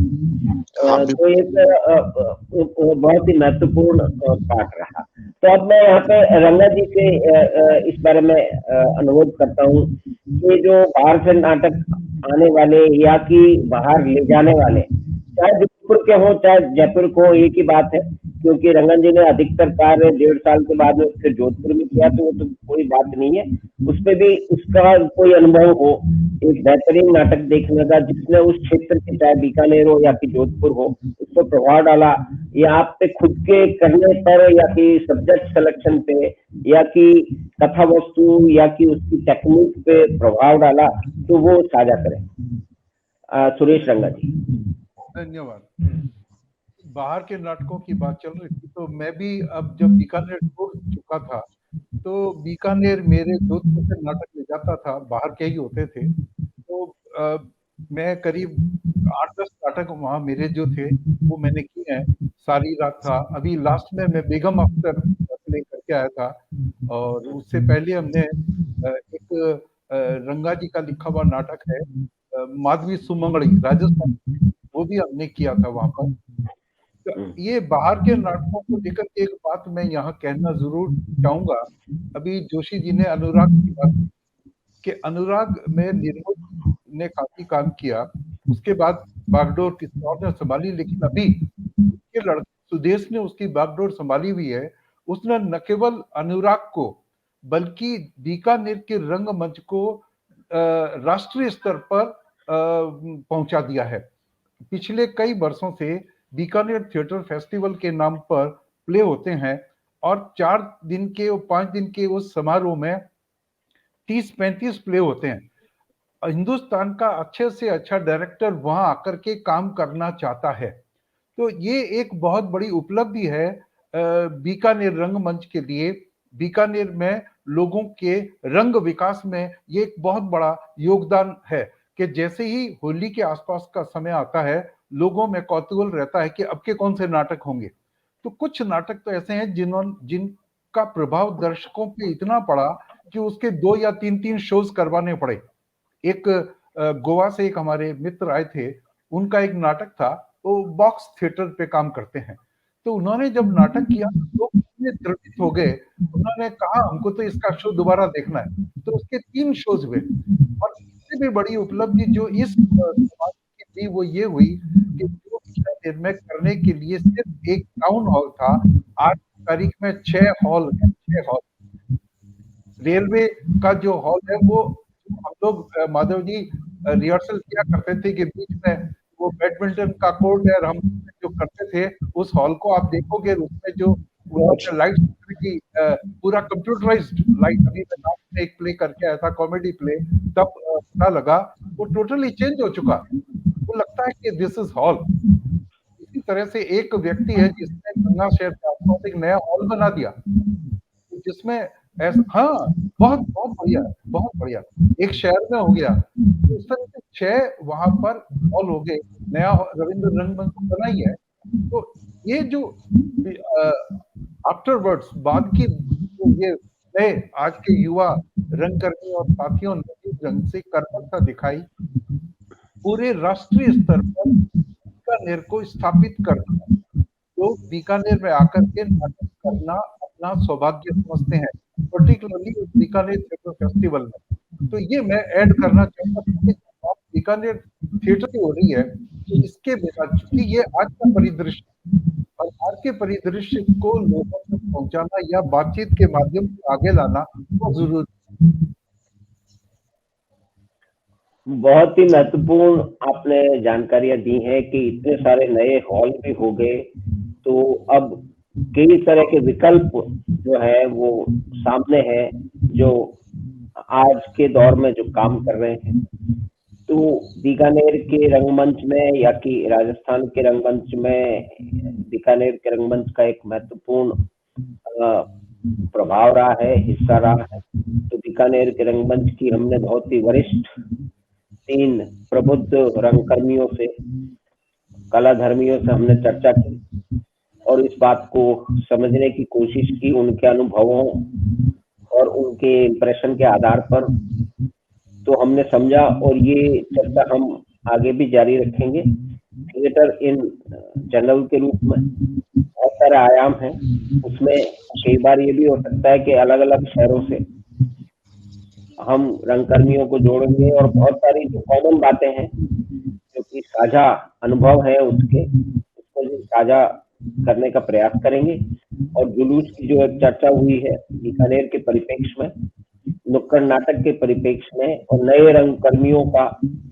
तो एक बहुत ही महत्वपूर्ण पार्ट रहा। तो अब मैं यहाँ पे रंगा जी से इस बारे में अनुरोध करता हूँ कि जो बाहर से नाटक आने वाले या कि बाहर ले जाने वाले, चाहे जोधपुर के हो चाहे जयपुर को, एक ही बात है, क्योंकि रंगन जी ने अधिकतर कार्य 1.5 साल के बाद में फिर जोधपुर में किया, तो वो तो कोई बात नहीं है। उसपे भी उसका कोई अनुभव हो, एक बेहतरीन नाटक देखने का, जिसने उस क्षेत्र के, चाहे बीकानेर हो या कि जोधपुर हो, उस पर प्रभाव डाला, या आप पे खुद के करने पर, या कि सब्जेक्ट सिलेक्शन पे, या कि कथा वस्तु, या कि उसकी टेक्निक पे प्रभाव डाला, तो वो साझा करें। सुरेश रंगा जी। धन्यवाद। बाहर के नाटकों की बात चल रही थी, तो मैं भी अब जब बीकानेर छोड़ चुका था, तो बीकानेर मेरे जोधपुर से नाटक ले जाता था, बाहर के ही होते थे। तो मैं करीब 8-10 नाटक वहाँ मेरे जो थे वो मैंने किए हैं। सारी रात था, अभी लास्ट में मैं बेगम अख्तर प्ले करके आया था, और उससे पहले हमने एक रंगा जी का लिखा हुआ नाटक है माधवी सुमंगली, राजस्थान, वो भी हमने किया था वहां पर। तो ये बाहर के नाटकों को लेकर के एक बात मैं यहाँ कहना जरूर चाहूंगा। अभी जोशी जी ने अनुराग की बात कि अनुराग में निर्मल ने काफी काम किया, उसके बाद बागडोर किसी और ने संभाली, लेकिन अभी उसके लड़के सुदेश ने उसकी बागडोर संभाली हुई है। उसने न केवल अनुराग को बल्कि बीकानेर के रंगमंच को राष्ट्रीय स्तर पर पहुंचा दिया है। पिछले कई वर्षों से बीकानेर थिएटर फेस्टिवल के नाम पर प्ले होते हैं और 4 दिन के और 5 दिन के उस समारोह में 30-35 प्ले होते हैं। हिंदुस्तान का अच्छे से अच्छा डायरेक्टर वहां आकर के काम करना चाहता है, तो ये एक बहुत बड़ी उपलब्धि है बीकानेर रंगमंच के लिए। बीकानेर में लोगों के रंग विकास में ये एक बहुत बड़ा योगदान है कि जैसे ही होली के आसपास का समय आता है, लोगों में कौतूहल रहता है कि अब के कौन से नाटक होंगे। तो कुछ नाटक तो ऐसे हैं जिनका प्रभाव दर्शकों पे इतना पड़ा कि उसके 2 या 3-3 शोज करवाने पड़े। एक गोवा से एक हमारे मित्र आए थे, उनका एक नाटक था, वो बॉक्स थिएटर पे काम करते हैं। तो उन्होंने जब नाटक किया तो इतने द्रवित हो गए, उन्होंने कहा हमको तो इसका शो दोबारा देखना है। तो उसके 3 शोज हुए और इससे भी बड़ी उपलब्धि जो इस समाज की थी वो ये हुई कि जो बीकानेर में करने के लिए सिर्फ एक टाउन हॉल था, आज की तारीख में 6 हॉल है, 6 हॉल। रेलवे का जो हॉल है वो हम लोग माधव जी रिहर्सल किया करते थे कि बीच में वो बैडमिंटन का कोर्ट है और हम जो करते थे उस हॉल को आप देखोगे उसमें जो उन्होंने लाइट की पूरा कंप्यूटराइज्ड लाइट। अभी मैं नाम में एक प्ले करके आया था कॉमेडी प्ले, तब पता लगा वो टोटली चेंज हो चुका। वो लगता है कि दिस इज हॉल। इसी तरह से एक व्यक्ति है जिसने गंगा शहर के आसपास एक नया हॉल बना दिया जिसमें ऐसा, हाँ बहुत बहुत बढ़िया, बहुत बढ़िया। एक शहर में हो गया तो इस तरह से 6 वहां पर हॉल हो गए, नया रविंद्र रंगमंच बना ही है। तो ये जो आफ्टरवर्ड्स बाद की जो ये नए आज के युवा रंगकर्मी और साथियों ने जिस ढंग से कर्मठता दिखाई, पूरे राष्ट्रीय स्तर पर बीकानेर को स्थापित करना, लोग बीकानेर में आकर के नाटक करना अपना सौभाग्य समझते हैं, पर्टिकुलरली उस बीकानेर थिएटर फेस्टिवल में। तो ये मैं ऐड करना चाहता हूँ कि जब बात बीकानेर थिएटर की हो रही है तो इसके बिना, चूंकि ये आज का परिदृश्य और आज के परिदृश्य को लोगों तक पहुंचाना या बातचीत के माध्यम से आगे लाना बहुत जरूरी। बहुत ही महत्वपूर्ण आपने जानकारियां दी हैं कि इतने सारे नए हॉल भी हो गए, तो अब कई तरह के विकल्प जो है वो सामने है जो आज के दौर में जो काम कर रहे हैं। तो बीकानेर के रंगमंच में या कि राजस्थान के रंगमंच में बीकानेर के रंगमंच का एक महत्वपूर्ण प्रभाव रहा है, हिस्सा रहा है। तो बीकानेर के रंगमंच की हमने बहुत ही वरिष्ठ 3 प्रबुद्ध रंगकर्मियों से, कलाधर्मियों से हमने चर्चा की और इस बात को समझने की कोशिश की, उनके अनुभवों और उनके इम्प्रेशन के आधार पर। तो हमने समझा और ये चर्चा हम आगे भी जारी रखेंगे। थिएटर इन जनरल के रूप में बहुत सारे आयाम हैं, उसमें कई बार ये भी हो सकता है कि अलग अलग शहरों से हम रंगकर्मियों को जोड़ेंगे और बहुत सारी जो कॉमन बातें हैं जो कि साझा अनुभव है उसको भी साझा करने का प्रयास करेंगे। और जुलूस की जो एक चर्चा हुई है बीकानेर के परिप्रेक्ष्य में, नुक्कड़ नाटक के परिप्रेक्ष्य में और नए रंगकर्मियों का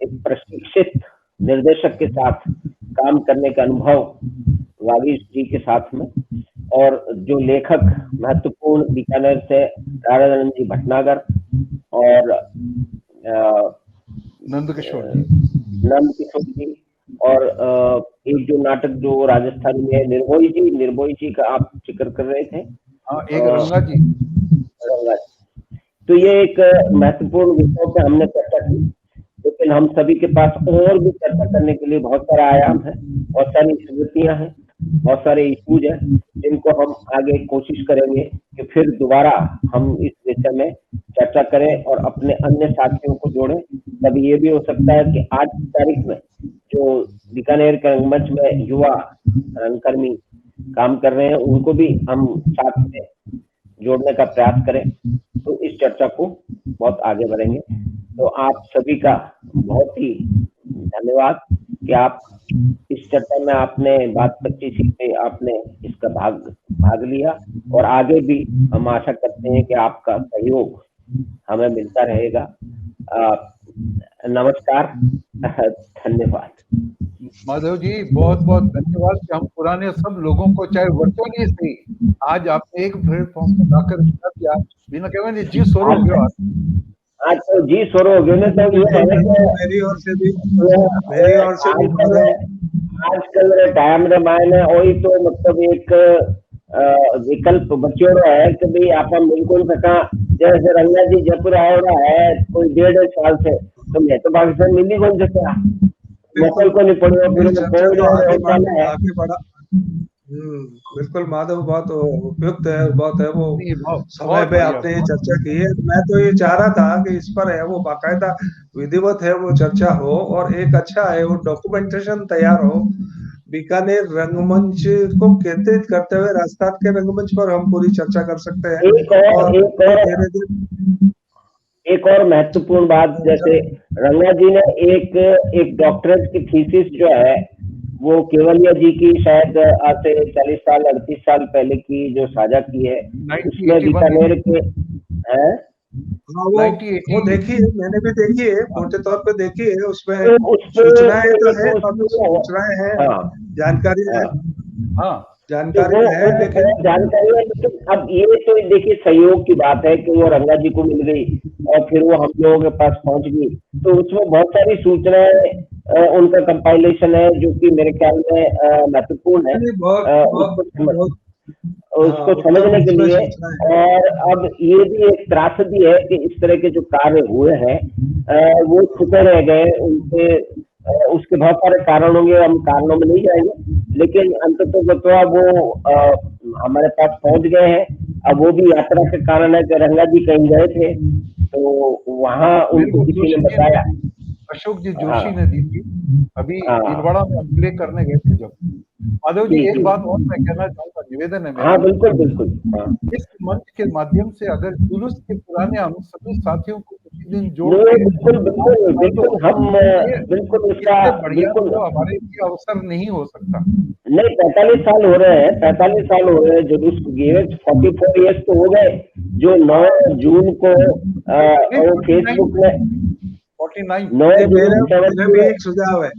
एक प्रशिक्षित निर्देशक के साथ काम करने का अनुभव वागीश जी के साथ में, और जो लेखक महत्वपूर्ण बीकानेर से राधानंद जी भटनागर और नंदकिशोर जी, और एक जो नाटक जो राजस्थान में है निर्भोई जी का आप जिक्र कर रहे थे। हाँ, एक रंगा जी। तो ये एक महत्वपूर्ण विषय पे हमने चर्चा की, लेकिन हम सभी के पास और भी चर्चा करने के लिए बहुत सारा आयाम है, बहुत सारी स्मृतियां हैं, बहुत सारे इश्यूज हैं जिनको हम आगे कोशिश करेंगे कि फिर दोबारा हम इस विषय में चर्चा करें और अपने अन्य साथियों को जोड़ें। कभी ये भी हो सकता है कि आज की तारीख में जो बीकानेर के रंगमंच में युवा रंगकर्मी काम कर रहे हैं उनको भी हम साथ में जोड़ने का प्रयास करें, तो इस चर्चा को बहुत आगे बढ़ेंगे। तो आप सभी का बहुत ही धन्यवाद कि आप इस चर्चा में आपने बात 25 पे आपने इसका भाग लिया, और आगे भी हम आशा करते हैं कि आपका सहयोग हमें मिलता रहेगा। नमस्कार, धन्यवाद। माधव जी बहुत बहुत धन्यवाद कि हम पुराने सब लोगों को चाहे वर्चुअली से आज आपने एक प्लेटफॉर्म पर लाकर बता दिया बिना कहने जी स्वर हो गया। आज तो जी स्वर हो गया ना, तो ये है कि मेरी ओर से भी आजकल टाइम रे मायने वही तो मतलब एक विकल्प बच्चों है कि भाई आप बिल्कुल सका जैसे रंगा जी जयपुर आया रहा है कोई 1.5 साल से, तो मैं तो पाकिस्तान मिली कौन सकता मकल को नहीं पड़ेगा फिर कोविड है। आगे बढ़ा। बिल्कुल माधव, बहुत उपयुक्त है, बहुत है वो समय पे आपने ये चर्चा की है। मैं तो ये चाह रहा था कि इस पर है वो बाकायदा विधिवत है वो चर्चा हो और एक अच्छा है वो डॉक्यूमेंटेशन तैयार हो। बीकानेर रंगमंच को केंद्रित करते हुए राजस्थान के रंगमंच पर हम पूरी चर्चा कर सकते हैं। एक और महत्वपूर्ण बात, जैसे रंगा जी ने एक डॉक्टरेट की थीसिस जो है वो केवलिया जी की शायद आज से 40 साल 38 साल पहले की जो साझा की है, उसमें बीकानेर के हैं वो देखी है, मैंने भी देखी है, मोटे तौर पे देखी है। उसमें सूचनाएं तो है, सूचनाएं हैं, जानकारी है, जानकारी है, लेकिन अब ये तो देखिए सहयोग की बात है कि वो रंगा जी को मिल गई और फिर वो हम लोगों के पास पहुंच गई, तो उसमें बहुत सारी सूचनाएं उनका कंपाइलेशन है जो कि मेरे ख्याल में महत्वपूर्ण है उसको समझने के लिए। और अब ये भी एक त्रासदी है कि इस तरह के जो कार्य हुए हैं वो छुपे रह गए, उनके उसके बहुत सारे कारण होंगे, हम कारणों में नहीं जाएंगे, लेकिन अंततः वो हमारे पास पहुंच गए हैं। अब वो भी यात्रा के कारण है कि रंगा जी कहीं गए थे तो वहां उनको किसी ने बताया, अशोक जी जोशी ने दी थी अभी भीलवाड़ा में प्ले करने गए थे जब। माधव जी एक बात और मैं कहना चाहूंगा, निवेदन है मेरा। हाँ बिल्कुल बिल्कुल। इस मंच के माध्यम से अगर जुलूस के पुराने हम सभी साथियों को किसी दिन जोड़ बिल्कुल बिल्कुल बिल्कुल हम बिल्कुल उसका बिल्कुल हमारे लिए अवसर नहीं हो सकता। नहीं 45 साल हो रहे हैं, 45 साल हो रहे हैं जुलूस को, 44 ईयर्स तो हो गए। जो 9 जून को फेसबुक में 49 मेरा भी एक सुझाव है,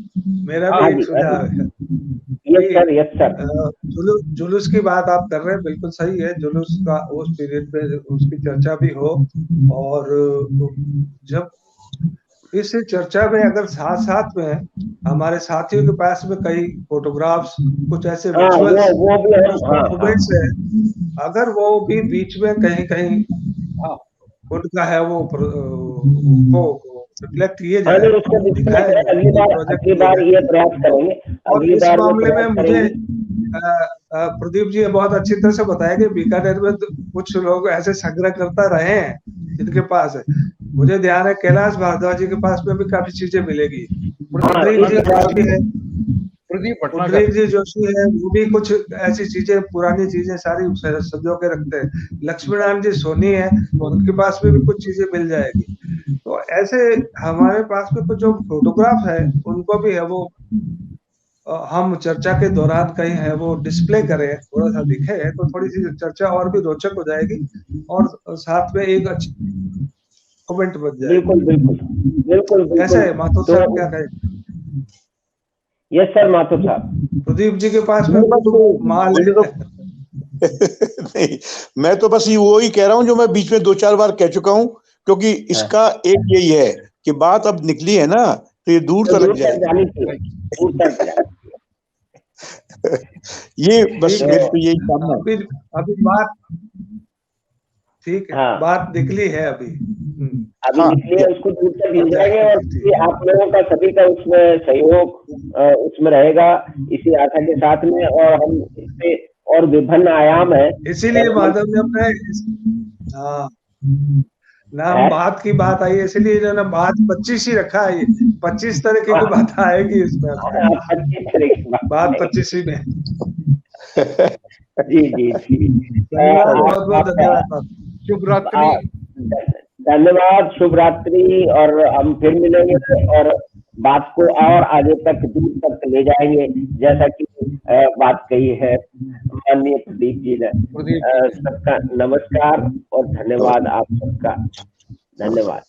यस सर जुलूस की बात आप कर रहे हैं, बिल्कुल सही है। जुलूस का उस पीरियड पे उसकी चर्चा भी हो, और जब इस चर्चा में अगर साथ साथ में हमारे साथियों के पास में कई फोटोग्राफ्स, कुछ ऐसे डॉक्यूमेंट्स है, अगर वो भी बीच में कहीं कहीं उनका है वो रिफ्लेक्ट किए जाए, अगली बार ये प्रयास करेंगे। और इस मामले में मुझे प्रदीप जी बहुत अच्छी तरह से बताया कि बीकानेर में कुछ लोग ऐसे संग्रह करता रहे हैं जिनके पास है। मुझे ध्यान है कैलाश भारद्वाज जी के पास में भी काफी चीजें मिलेगी। प्रदीप जी जोशी है, वो भी कुछ ऐसी चीजें, पुरानी चीजें सारी संजो के रखते हैं। लक्ष्मीनारायण जी सोनी है, उनके पास में भी कुछ चीजें मिल जाएगी। तो ऐसे हमारे पास में कुछ जो फोटोग्राफ है उनको भी है वो हम चर्चा के दौरान कहीं है वो डिस्प्ले करें, थोड़ा सा दिखे तो थोड़ी सी चर्चा और भी रोचक हो जाएगी और साथ में एक अच्छी कमेंट बन जाएगी। बिल्कुल बिल्कुल बिल्कुल कैसे है माथुर साहब, क्या कहें? यस सर माथुर साहब। प्रदीप जी के पास में माल नहीं, मैं तो बस वो ही कह रहा हूँ जो मैं बीच में 2-4 बार कह चुका हूँ, क्योंकि इसका एक यही है कि बात अब निकली है ना तो ये दूर तक जाएगी। ये बस मेरे को यही काम है। अभी बात ठीक है, बात निकली है अभी निकली है, उसको दूर तक ले जाएंगे और आप लोगों का सभी का उसमें सहयोग उसमें रहेगा इसी आशा के साथ में। और हम इससे और विभिन्न आयाम है, इसीलिए माधव ने अपने नाम बात की बात आई, इसलिए इन्होंने बात 25 ही रखा है। 25 तरह की बात आएगी इसमें, 25 तरह की बात 25 ही में। जी जी जी, बहुत बहुत धन्यवाद, शुभ रात्रि। धन्यवाद, शुभ रात्रि। और हम फिर मिलेंगे और बात को और आगे तक दूर तक ले जाएंगे, जैसा कि बात कही है माननीय प्रदीप जी ने। सबका नमस्कार और धन्यवाद, आप सबका धन्यवाद।